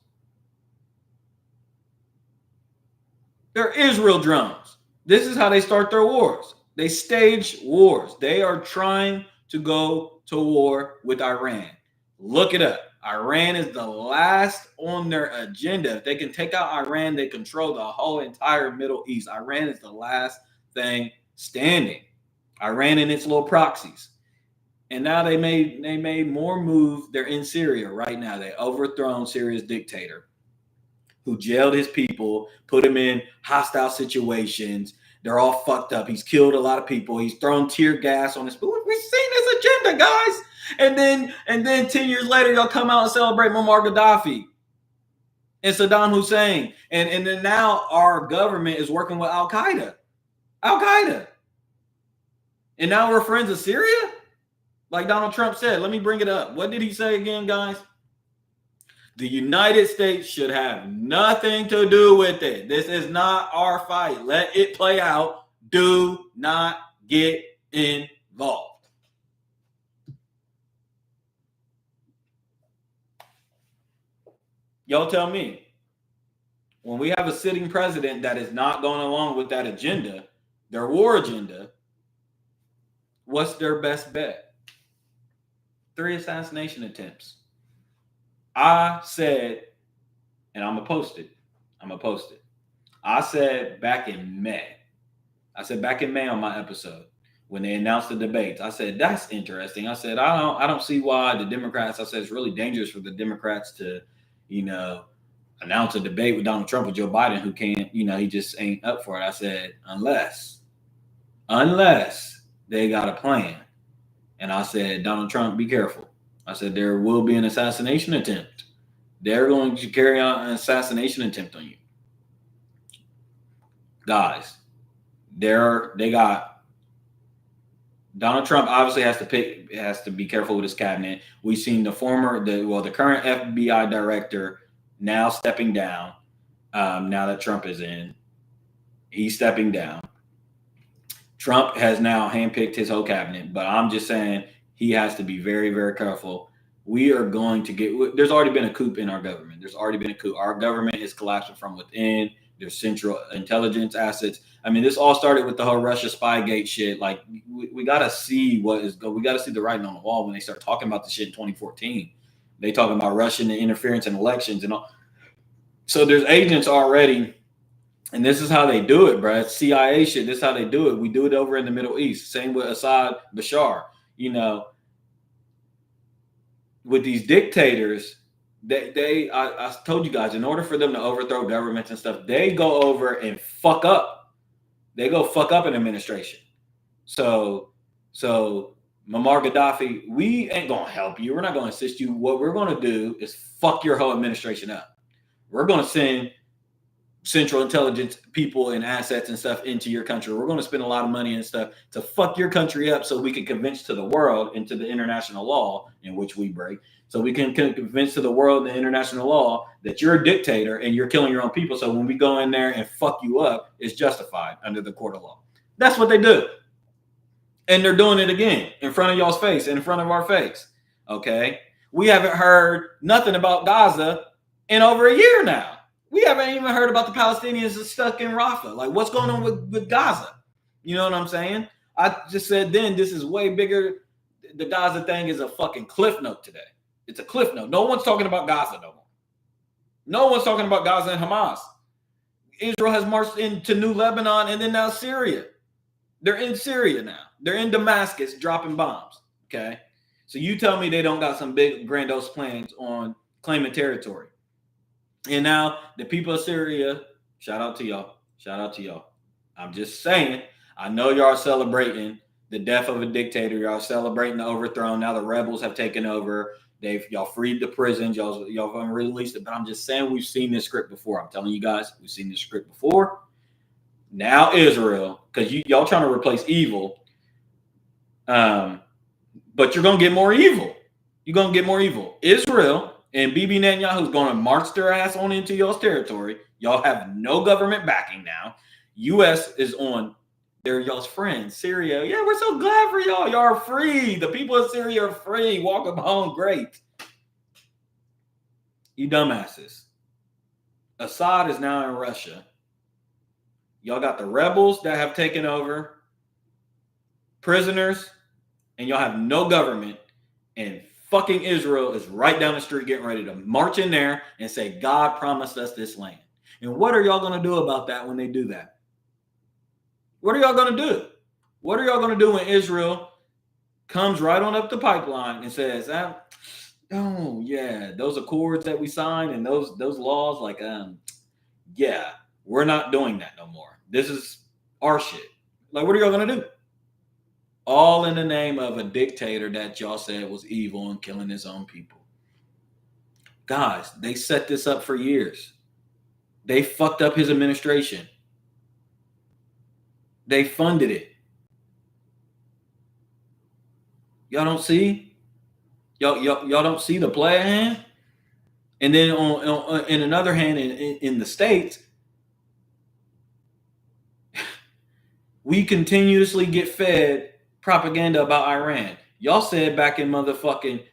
They're Israel drones. This is how they start their wars. They stage wars. They are trying to go to war with Iran. Look it up. Iran is the last on their agenda. If they can take out Iran, they control the whole entire Middle East. Iran is the last thing standing. Iran and its little proxies. And now they made more moves. They're in Syria right now. They overthrown Syria's dictator, who jailed his people, put them in hostile situations. They're all fucked up. He's killed a lot of people. He's thrown tear gas on his people. We've seen this agenda, guys. And then 10 years later, y'all come out and celebrate Muammar Gaddafi and Saddam Hussein. And then now our government is working with Al-Qaeda. Al-Qaeda. And now we're friends of Syria? Like Donald Trump said. Let me bring it up. What did he say again, guys? The United States should have nothing to do with it. This is not our fight. Let it play out. Do not get involved. Y'all tell me, when we have a sitting president that is not going along with that agenda, their war agenda, what's their best bet? 3 assassination attempts. I said, and I'm going to post it. I said back in May on my episode, when they announced the debates, I said, that's interesting. I said, I don't see why the Democrats, I said, it's really dangerous for the Democrats to, announce a debate with Donald Trump or Joe Biden, who can't, he just ain't up for it. I said, unless they got a plan. And I said, Donald Trump, be careful. I said, there will be an assassination attempt. They're going to carry out an assassination attempt on you. Guys, they got Donald Trump obviously has to be careful with his cabinet. We've seen the current FBI director now stepping down. Now that Trump is in, he's stepping down. Trump has now handpicked his whole cabinet, but I'm just saying he has to be very, very careful. We are going to there's already been a coup in our government. There's already been a coup. Our government is collapsing from within. There's central intelligence assets. I mean, this all started with the whole Russia Spygate shit. Like, we got to see we got to see the writing on the wall when they start talking about the shit in 2014. They talking about Russian interference in elections and all. So there's agents already, and this is how they do it, bro. It's CIA shit. This is how they do it. We do it over in the Middle East. Same with Assad, Bashar. With these dictators, I told you guys, in order for them to overthrow governments and stuff, they go over and fuck up. They go fuck up an administration. So Muammar Gaddafi, we ain't gonna help you. We're not gonna assist you. What we're gonna do is fuck your whole administration up. We're gonna send Central Intelligence people and assets and stuff into your country. We're going to spend a lot of money and stuff to fuck your country up so we can convince to the world and to the international law in which we break. So we can convince to the world and the international law that you're a dictator and you're killing your own people. So when we go in there and fuck you up, it's justified under the court of law. That's what they do. And they're doing it again in front of y'all's face, in front of our face. Okay? We haven't heard nothing about Gaza in over a year now. We haven't even heard about the Palestinians stuck in Rafah. Like, what's going on with Gaza? You know what I'm saying? I just said then this is way bigger. The Gaza thing is a fucking cliff note today. It's a cliff note. No one's talking about Gaza no more. No one's talking about Gaza and Hamas. Israel has marched into New Lebanon and then now Syria. They're in Syria now. They're in Damascus dropping bombs. Okay? So you tell me they don't got some big grandiose plans on claiming territory. And now the people of Syria, shout out to y'all. Shout out to y'all. I'm just saying, I know y'all are celebrating the death of a dictator. Y'all celebrating the overthrow. Now the rebels have taken over. Y'all freed the prisons. Y'all released it. But I'm just saying we've seen this script before. I'm telling you guys, we've seen this script before. Now Israel, because y'all trying to replace evil. But you're going to get more evil. You're going to get more evil. Israel and Bibi Netanyahu's going to march their ass on into y'all's territory. Y'all have no government backing now. U.S. is on. They're y'all's friends. Syria. Yeah, we're so glad for y'all. Y'all are free. The people of Syria are free. Welcome home. Great. You dumbasses. Assad is now in Russia. Y'all got the rebels that have taken over. Prisoners. And y'all have no government. And fucking Israel is right down the street getting ready to march in there and say, God promised us this land. And what are y'all going to do about that when they do that? What are y'all going to do? What are y'all going to do when Israel comes right on up the pipeline and says, oh, yeah, those accords that we signed and those laws, like, yeah, we're not doing that no more. This is our shit. Like, what are y'all going to do? All in the name of a dictator that y'all said was evil and killing his own people. Guys, they set this up for years. They fucked up his administration. They funded it. Y'all don't see? Y'all don't see the play at hand? And then in another hand, in the States, we continuously get fed propaganda about Iran. Y'all said back in motherfucking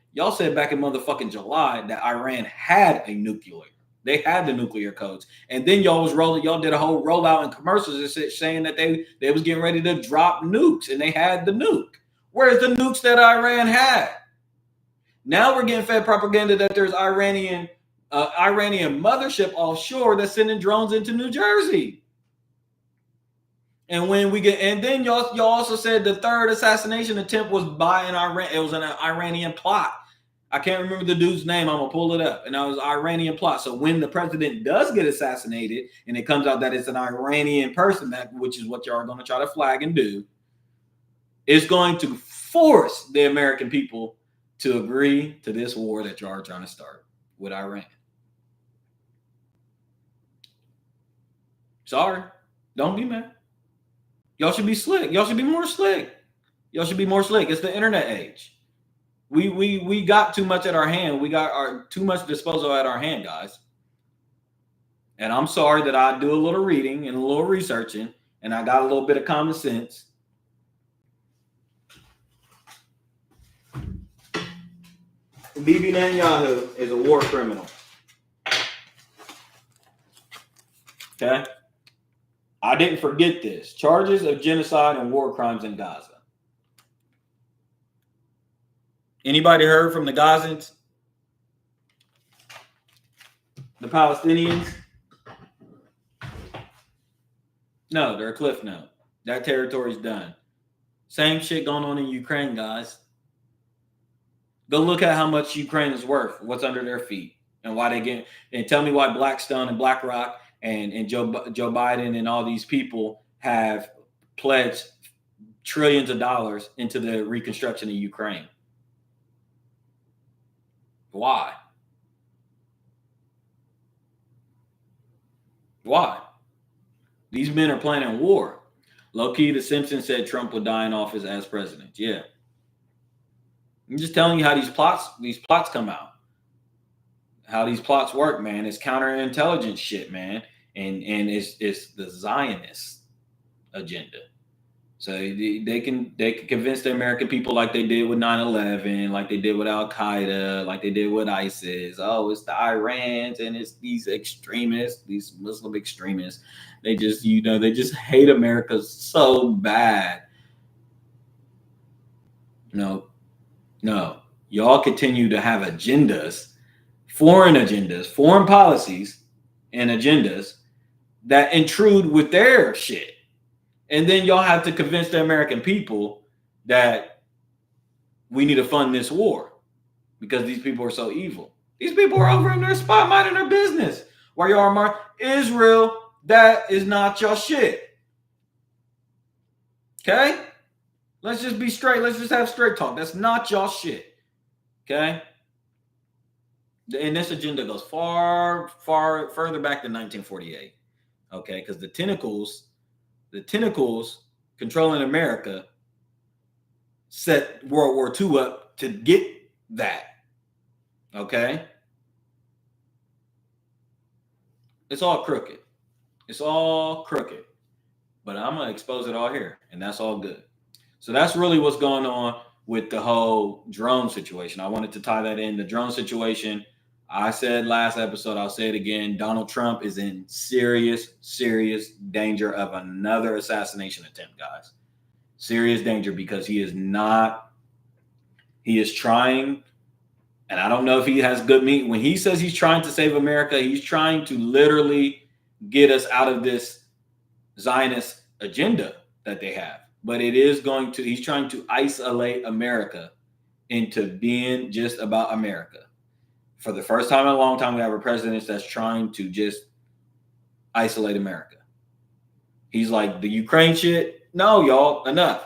July that Iran had a nuclear. They had the nuclear codes. And then y'all did a whole rollout in commercials saying that they was getting ready to drop nukes and they had the nuke. Where's the nukes that Iran had? Now we're getting fed propaganda that there's Iranian mothership offshore that's sending drones into New Jersey. And then y'all also said the third assassination attempt was by an Iran. It was an Iranian plot. I can't remember the dude's name. I'm gonna pull it up. And that was an Iranian plot. So when the president does get assassinated, and it comes out that it's an Iranian person, which is what y'all are gonna try to flag and do, it's going to force the American people to agree to this war that y'all are trying to start with Iran. Sorry, don't be mad. Y'all should be slick. Y'all should be more slick. Y'all should be more slick. It's the internet age. We got too much at our hand. We got too much disposal at our hand, guys. And I'm sorry that I do a little reading and a little researching, and I got a little bit of common sense. Bibi Netanyahu is a war criminal. Okay? I didn't forget this. Charges of genocide and war crimes in Gaza. Anybody heard from the Gazans? The Palestinians? No, they're a cliff note. That territory's done. Same shit going on in Ukraine, guys. Go look at how much Ukraine is worth, what's under their feet, and why they get. And tell me why Blackstone and BlackRock and Joe Biden and all these people have pledged trillions of dollars into the reconstruction of Ukraine. Why? Why? These men are planning war. Low key, The Simpsons said Trump would die in office as president. Yeah. I'm just telling you how these plots come out. How these plots work, man. It's counterintelligence shit, man. And it's the Zionist agenda. So they can convince the American people like they did with 9/11, like they did with Al Qaeda, like they did with ISIS. Oh, it's the Irans and it's these extremists, these Muslim extremists. They just they just hate America so bad. No, y'all continue to have agendas, foreign policies, and agendas that intrude with their shit. And then y'all have to convince the American people that we need to fund this war because these people are so evil. These people are over in their spot minding their business. Where you are, Israel, that is not your shit. Okay? Let's just be straight. Let's just have straight talk. That's not y'all shit. Okay? And this agenda goes far further back than 1948. Okay? Because the tentacles controlling America set World War II up to get that. Okay? It's all crooked. It's all crooked. But I'm going to expose it all here, and that's all good. So that's really what's going on with the whole drone situation. I wanted to tie that in. The drone situation, I said last episode, I'll say it again. Donald Trump is in serious, serious danger of another assassination attempt, guys. Serious danger because he is trying, and I don't know if he has good meat. When he says he's trying to save America, he's trying to literally get us out of this Zionist agenda that they have. But he's trying to isolate America into being just about America. For the first time in a long time, we have a president that's trying to just isolate America. He's like, the Ukraine shit, no, y'all, enough.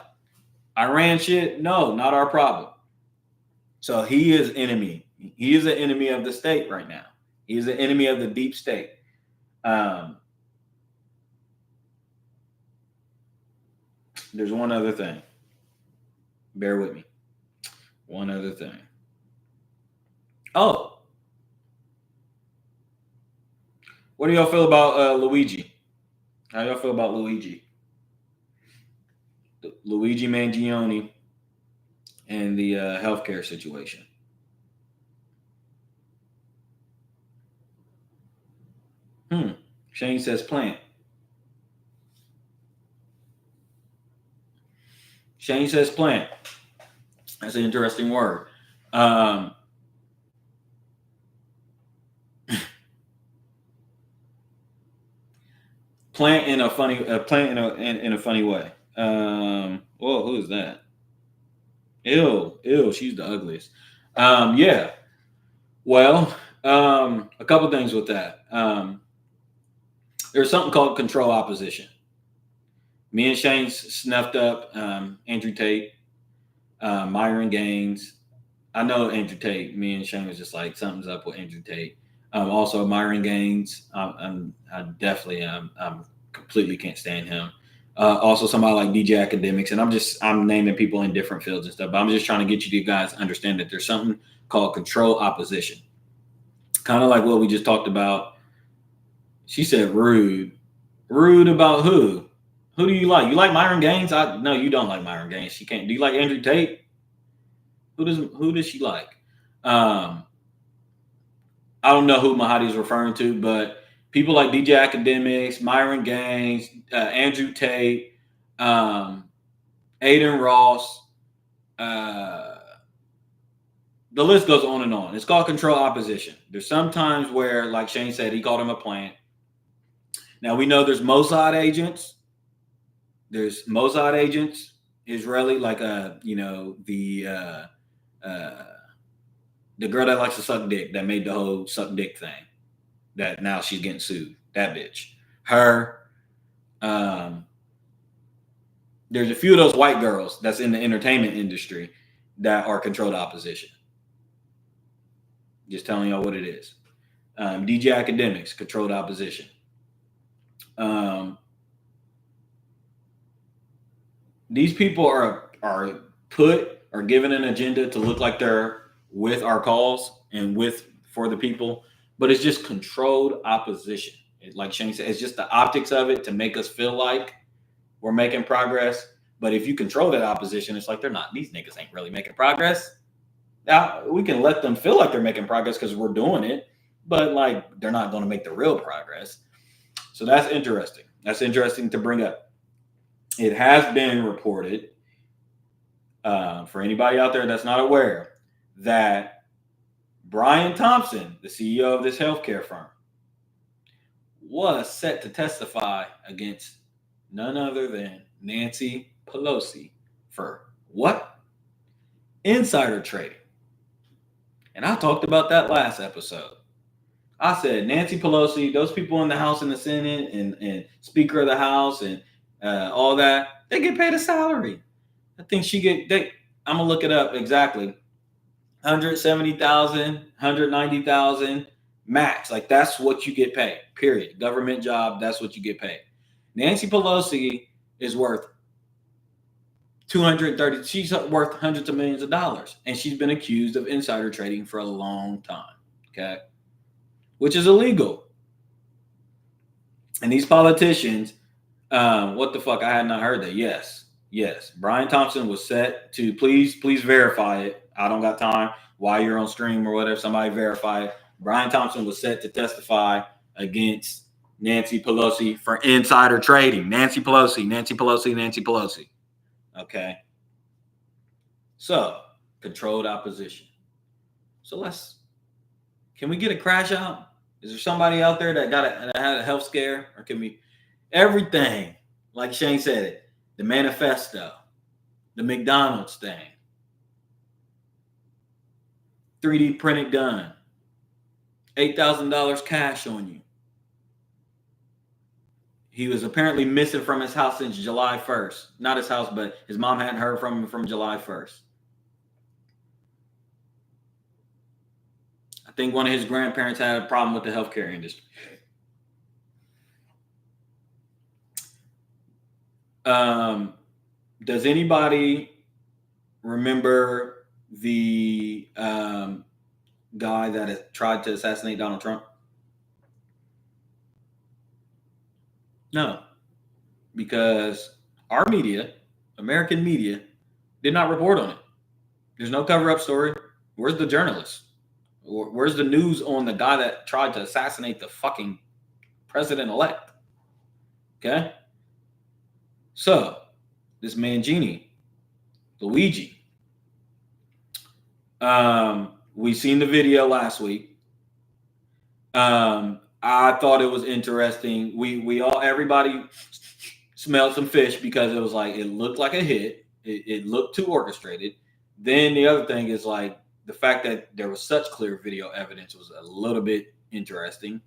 Iran shit, no, not our problem. So he is enemy. He is an enemy of the state right now. He is an enemy of the deep state. There's one other thing. Bear with me. One other thing. Oh. What do y'all feel about Luigi? How y'all feel about Luigi? Luigi Mangione and the healthcare situation. Shane says plant. Shane says plant. That's an interesting word. Plant in a funny way. Whoa, who is that? Ew, she's the ugliest. Yeah. Well, a couple things with that. There's something called control opposition. Me and Shane snuffed up Andrew Tate, Myron Gaines. I know Andrew Tate. Me and Shane was just like, something's up with Andrew Tate. Also, Myron Gaines. I completely can't stand him. Also, somebody like DJ Academics, and I'm naming people in different fields and stuff. But I'm just trying to get you guys to understand that there's something called control opposition. Kind of like what we just talked about. She said rude. Rude about who? Who do you like? You like Myron Gaines? No, you don't like Myron Gaines. She can't. Do you like Andrew Tate? Who does she like? I don't know who Mahadi is referring to, but people like DJ Academics, Myron Gaines, Andrew Tate, Aiden Ross, the list goes on and on. It's called control opposition. There's sometimes where, like Shane said, he called him a plant. Now we know there's Mossad agents. There's Mossad agents, Israeli, like the girl that likes to suck dick, that made the whole suck dick thing, that now she's getting sued. That bitch. Her. There's a few of those white girls that's in the entertainment industry that are controlled opposition. Just telling y'all what it is. DJ Academics, controlled opposition. These people are given an agenda to look like they're with our cause and with for the people, but it's just controlled opposition. Like Shane said, it's just the optics of it to make us feel like we're making progress. But if you control that opposition, it's like they're not. These niggas ain't really making progress. Now we can let them feel like they're making progress because we're doing it, but like they're not going to make the real progress. So that's interesting. That's interesting to bring up. It has been reported, for anybody out there that's not aware, that Brian Thompson, the CEO of this healthcare firm, was set to testify against none other than Nancy Pelosi for what? Insider trading. And I talked about that last episode. I said Nancy Pelosi, those people in the House and the Senate and Speaker of the House and all that, they get paid a salary. I think I'm gonna look it up exactly. 170,000, 190,000 max. Like that's what you get paid. Period. Government job, that's what you get paid. Nancy Pelosi is worth 230. She's worth hundreds of millions of dollars, and she's been accused of insider trading for a long time. Okay, which is illegal. And these politicians, what the fuck? I had not heard that. Yes. Brian Thompson was set to please verify it. I don't got time while you're on stream or whatever. Somebody verify it. Brian Thompson was set to testify against Nancy Pelosi for insider trading. Nancy Pelosi. Okay. So controlled opposition. So can we get a crash out? Is there somebody out there that had a health scare, or can we everything? Like Shane said it. The manifesto, the McDonald's thing, 3D printed gun, $8,000 cash on you. He was apparently missing from his house since July 1st. Not his house, but his mom hadn't heard from him from July 1st. I think one of his grandparents had a problem with the healthcare industry. Does anybody remember the guy that tried to assassinate Donald Trump? No, because our media, American media, did not report on it. There's no cover-up story. Where's the journalists? Where's the news on the guy that tried to assassinate the fucking president-elect? Okay? So, this Mangini, Luigi, we seen the video last week. I thought it was interesting. Everybody smelled some fish because it was like, it looked like a hit. It looked too orchestrated. Then the other thing is like the fact that there was such clear video evidence was a little bit interesting.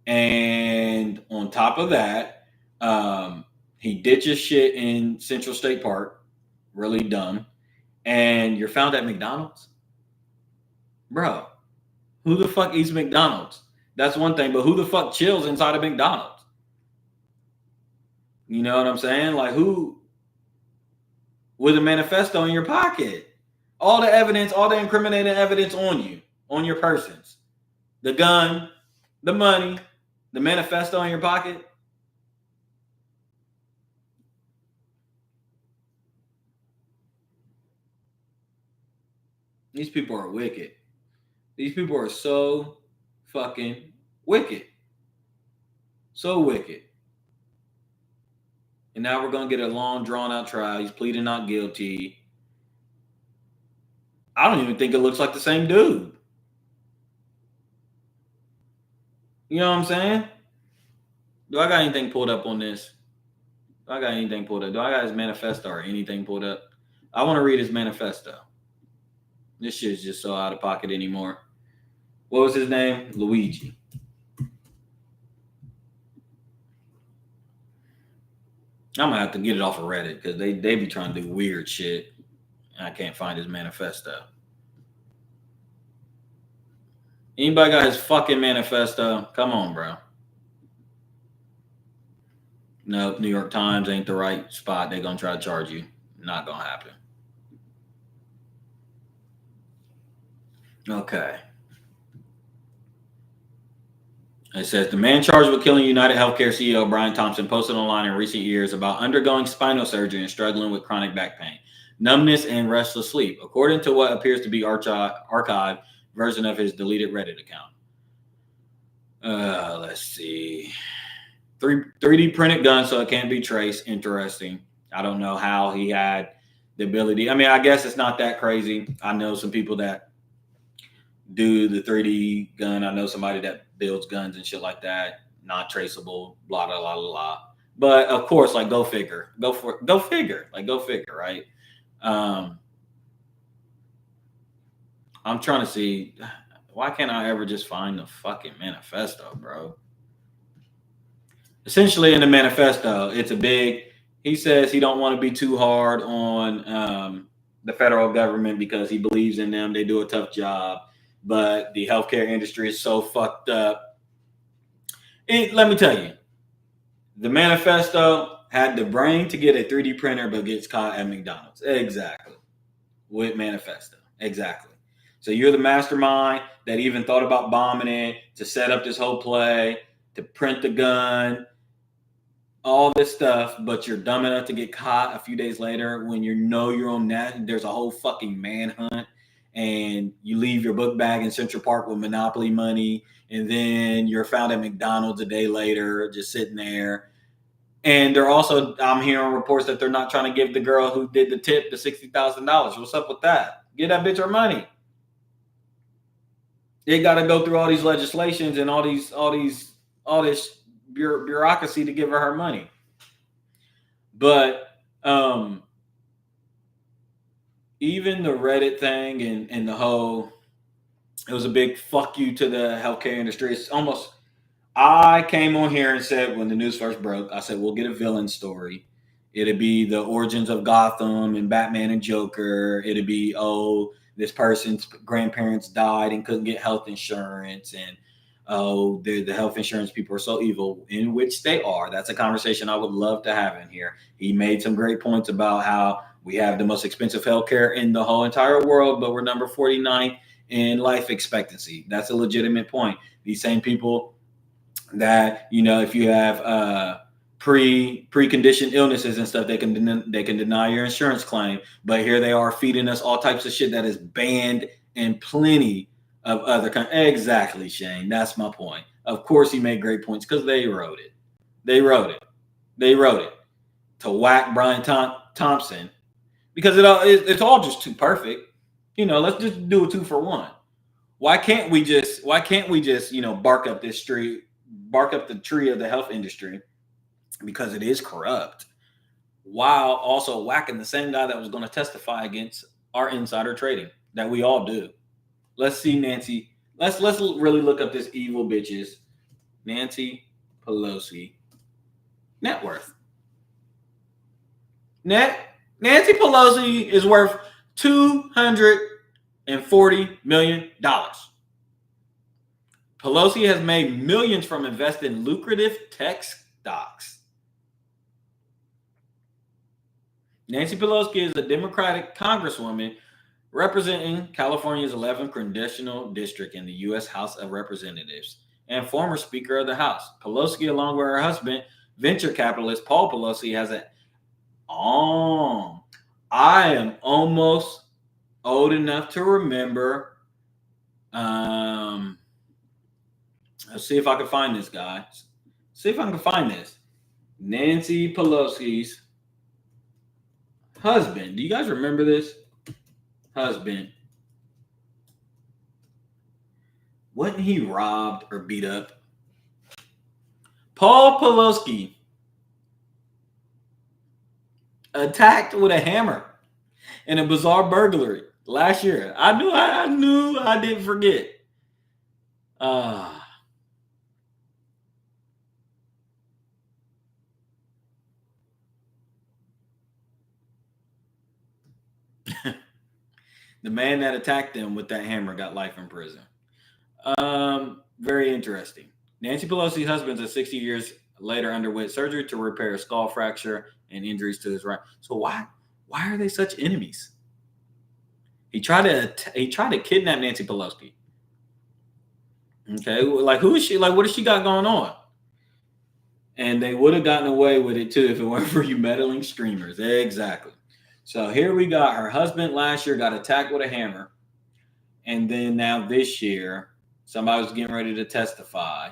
And on top of that, he ditches shit in Central State Park. Really dumb. And you're found at McDonald's? Bro, who the fuck eats McDonald's? That's one thing, but who the fuck chills inside of McDonald's? You know what I'm saying? Like who with a manifesto in your pocket? All the evidence, all the incriminating evidence on you, on your persons. The gun, the money, the manifesto in your pocket. These people are wicked. These people are so fucking wicked. So wicked. And now we're going to get a long, drawn-out trial. He's pleading not guilty. I don't even think it looks like the same dude. You know what I'm saying? Do I got anything pulled up on this? Do I got his manifesto or anything pulled up? I want to read his manifesto. This shit's just so out of pocket anymore. What was his name? Luigi. I'm gonna have to get it off of Reddit because they be trying to do weird shit. And I can't find his manifesto. Anybody got his fucking manifesto? Come on, bro. Nope, New York Times ain't the right spot. They're gonna try to charge you. Not gonna happen. Okay. It says the man charged with killing United Healthcare CEO Brian Thompson posted online in recent years about undergoing spinal surgery and struggling with chronic back pain, numbness, and restless sleep, according to what appears to be archived version of his deleted Reddit account. Let's see. 3D printed gun, so it can't be traced. Interesting. I don't know how he had the ability. I mean, I guess it's not that crazy. I know some people that do the 3D gun. I know somebody that builds guns and shit like that. Not traceable. Blah blah blah blah. But of course, like go figure. Go figure. Like go figure, right? I'm trying to see. Why can't I ever just find the fucking manifesto, bro? Essentially, in the manifesto, it's a big. He says he don't want to be too hard on the federal government because he believes in them. They do a tough job, but the healthcare industry is so fucked up. Let me tell you, the manifesto had the brain to get a 3D printer, but gets caught at McDonald's. Exactly. With manifesto. Exactly. So you're the mastermind that even thought about bombing it, to set up this whole play, to print the gun, all this stuff, but you're dumb enough to get caught a few days later when you know you're on net. There's a whole fucking manhunt, and you leave your book bag in Central Park with Monopoly money, and then you're found at McDonald's a day later, just sitting there. And they're also, I'm hearing reports that they're not trying to give the girl who did the tip the $60,000. What's up with that? Get that bitch her money. They got to go through all these legislations and all this bureaucracy to give her money. But even the Reddit thing and the whole, it was a big fuck you to the healthcare industry. It's almost, I came on here and said when the news first broke, I said we'll get a villain story. It'd be the origins of Gotham and Batman and Joker. It'd be, oh, this person's grandparents died and couldn't get health insurance, and oh, the health insurance people are so evil, in which they are. That's a conversation I would love to have in here. He made some great points about how we have the most expensive healthcare in the whole entire world, but we're number 49 in life expectancy. That's a legitimate point. These same people that, you know, if you have preconditioned illnesses and stuff, they can deny your insurance claim. But here they are feeding us all types of shit that is banned in plenty of other countries. Exactly, Shane. That's my point. Of course, he made great points because they wrote it. They wrote it to whack Brian Thompson because it's all just too perfect. You know, let's just do a 2-for-1. Why can't we just you know, bark up the tree of the health industry, because it is corrupt, while also whacking the same guy that was going to testify against our insider trading that we all do. Let's see, Nancy. Let's really look up this evil bitch's Nancy Pelosi net worth. Nancy Pelosi is worth $240 million. Pelosi has made millions from investing in lucrative tech stocks. Nancy Pelosi is a Democratic congresswoman representing California's 11th congressional district in the U.S. House of Representatives and former Speaker of the House. Pelosi, along with her husband, venture capitalist Paul Pelosi, has a I am almost old enough to remember. Let's see if I can find this, guys. See if I can find this. Nancy Pelosi's husband. Do you guys remember this? Husband. Wasn't he robbed or beat up? Paul Pelosi attacked with a hammer in a bizarre burglary last year. I knew I didn't forget. The man that attacked them with that hammer got life in prison. Very interesting. Nancy Pelosi's husband is a 60 years Later underwent surgery to repair a skull fracture and injuries to his right. So why are they such enemies? He tried to kidnap Nancy Pelosi. Okay, like who is she? Like what has she got going on? And they would have gotten away with it too if it weren't for you meddling streamers. Exactly. So here we got her husband last year got attacked with a hammer. And then now this year, somebody was getting ready to testify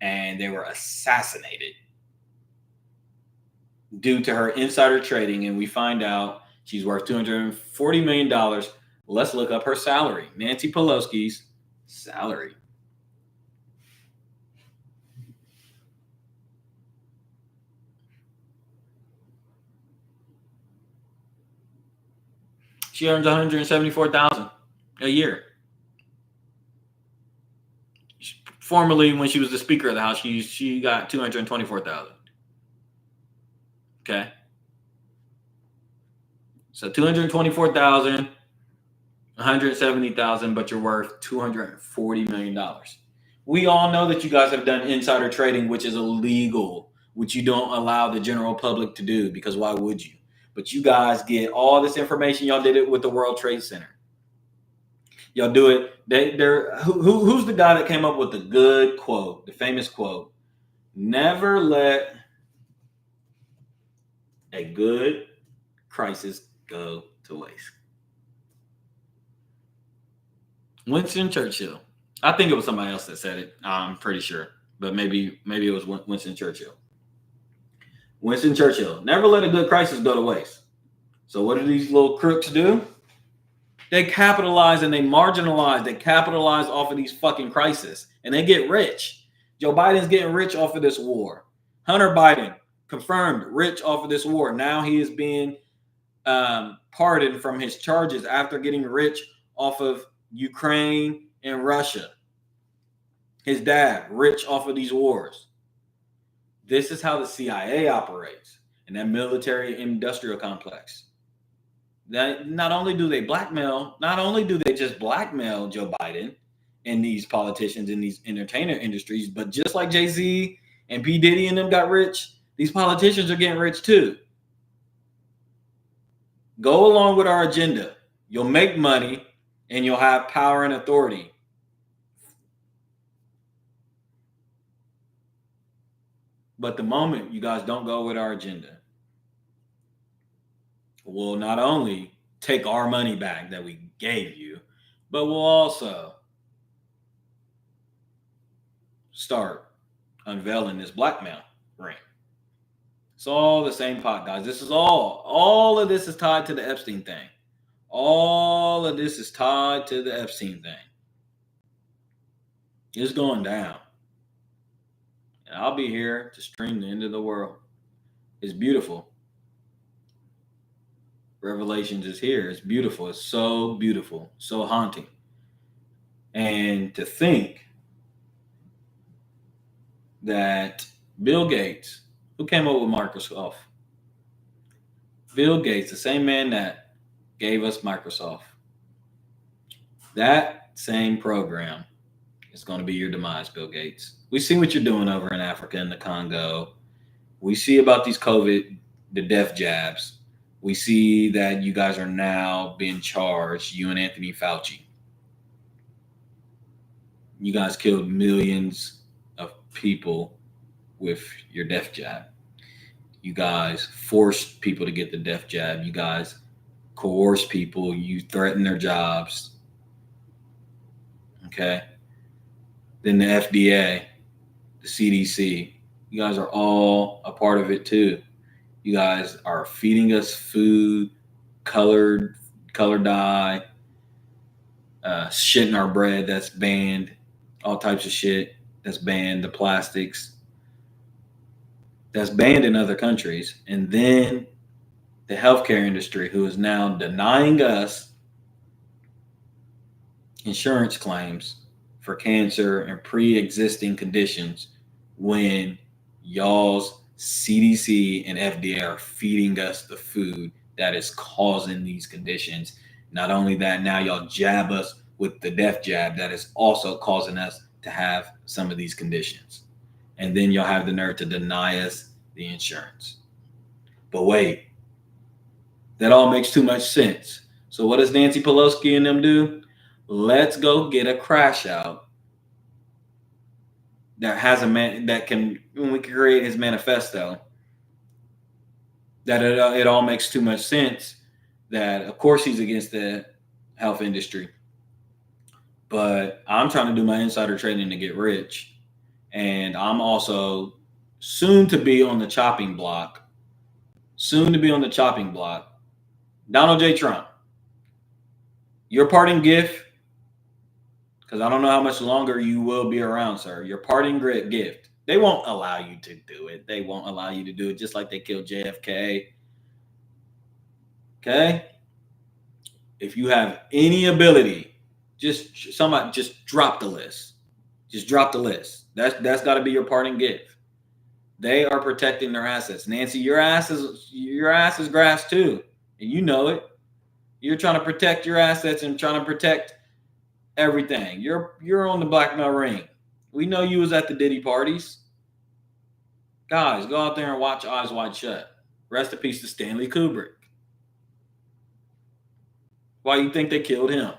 and they were assassinated due to her insider trading. And we find out she's worth $240 million. Let's look up her salary. Nancy Pelosi's salary. She earns $174,000 a year. Formerly, when she was the Speaker of the House, she got $224,000. Okay, so $224,000, $170,000, but you're worth $240 million. We all know that you guys have done insider trading, which is illegal, which you don't allow the general public to do because why would you? But you guys get all this information. Y'all did it with the World Trade Center. Y'all do it. Who's the guy that came up with the good quote, the famous quote? Never let a good crisis go to waste. Winston Churchill. I think it was somebody else that said it. I'm pretty sure, but maybe it was Winston Churchill. Winston Churchill. Never let a good crisis go to waste. So what do these little crooks do? They capitalize and they marginalize. They capitalize off of these fucking crises and they get rich. Joe Biden's getting rich off of this war. Hunter Biden confirmed rich off of this war. Now he is being pardoned from his charges after getting rich off of Ukraine and Russia. His dad rich off of these wars. This is how the CIA operates in that military industrial complex. That not only do they just blackmail Joe Biden and these politicians in these entertainer industries, but just like Jay-Z and P. Diddy and them got rich, these politicians are getting rich too. Go along with our agenda. You'll make money and you'll have power and authority. But the moment you guys don't go with our agenda, we'll not only take our money back that we gave you, but we'll also start unveiling this blackmail ring. It's all the same pot, guys. This is all of this is tied to the Epstein thing. All of this is tied to the Epstein thing. It's going down. And I'll be here to stream the end of the world. It's beautiful. Revelations is here. It's beautiful. It's so beautiful. So haunting. And to think that Bill Gates, who came up with Microsoft, Bill Gates, the same man that gave us Microsoft, that same program is going to be your demise, Bill Gates. We see what you're doing over in Africa and the Congo. We see about these COVID, the death jabs. We see that you guys are now being charged, you and Anthony Fauci. You guys killed millions of people with your death jab. You guys forced people to get the death jab. You guys coerced people. You threatened their jobs. Okay? Then the FDA, the CDC, you guys are all a part of it too. You guys are feeding us food, color dye, shit in our bread that's banned, all types of shit that's banned, the plastics that's banned in other countries. And then the healthcare industry, who is now denying us insurance claims for cancer and pre-existing conditions when y'all's CDC and FDA are feeding us the food that is causing these conditions. Not only that, now y'all jab us with the death jab that is also causing us to have some of these conditions. and then you'll have the nerve to deny us the insurance. But wait, that all makes too much sense. So what does Nancy Pelosi and them do? Let's go get a crash out that has that can, when we can create his manifesto, that it all makes too much sense. That of course he's against the health industry, but I'm trying to do my insider trading to get rich, and I'm also soon to be on the chopping block. Donald J. Trump, your parting gift, because I don't know how much longer you will be around, sir. Your parting gift. They won't allow you to do it. They won't allow you to do it, just like they killed JFK. Okay? If you have any ability, just drop the list. Just drop the list. That's got to be your parting gift. They are protecting their assets. Nancy, your ass is grass too, and you know it. You're trying to protect your assets and trying to protect everything. You're on the blackmail ring. We know you was at the Diddy parties. Guys, go out there and watch Eyes Wide Shut. Rest in peace to Stanley Kubrick. Why you think they killed him?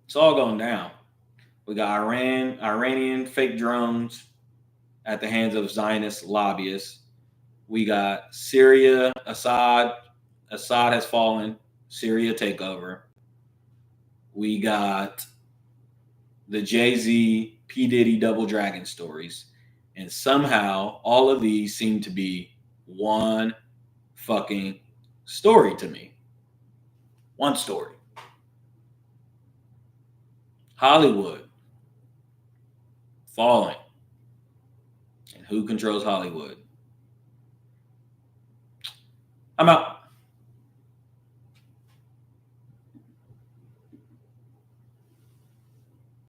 It's all going down. We got Iranian fake drones at the hands of Zionist lobbyists. We got Syria, Assad has fallen. Syria takeover. We got the Jay-Z, P. Diddy double dragon stories. And somehow all of these seem to be one fucking story to me. One story. Hollywood falling. And who controls Hollywood? I'm out.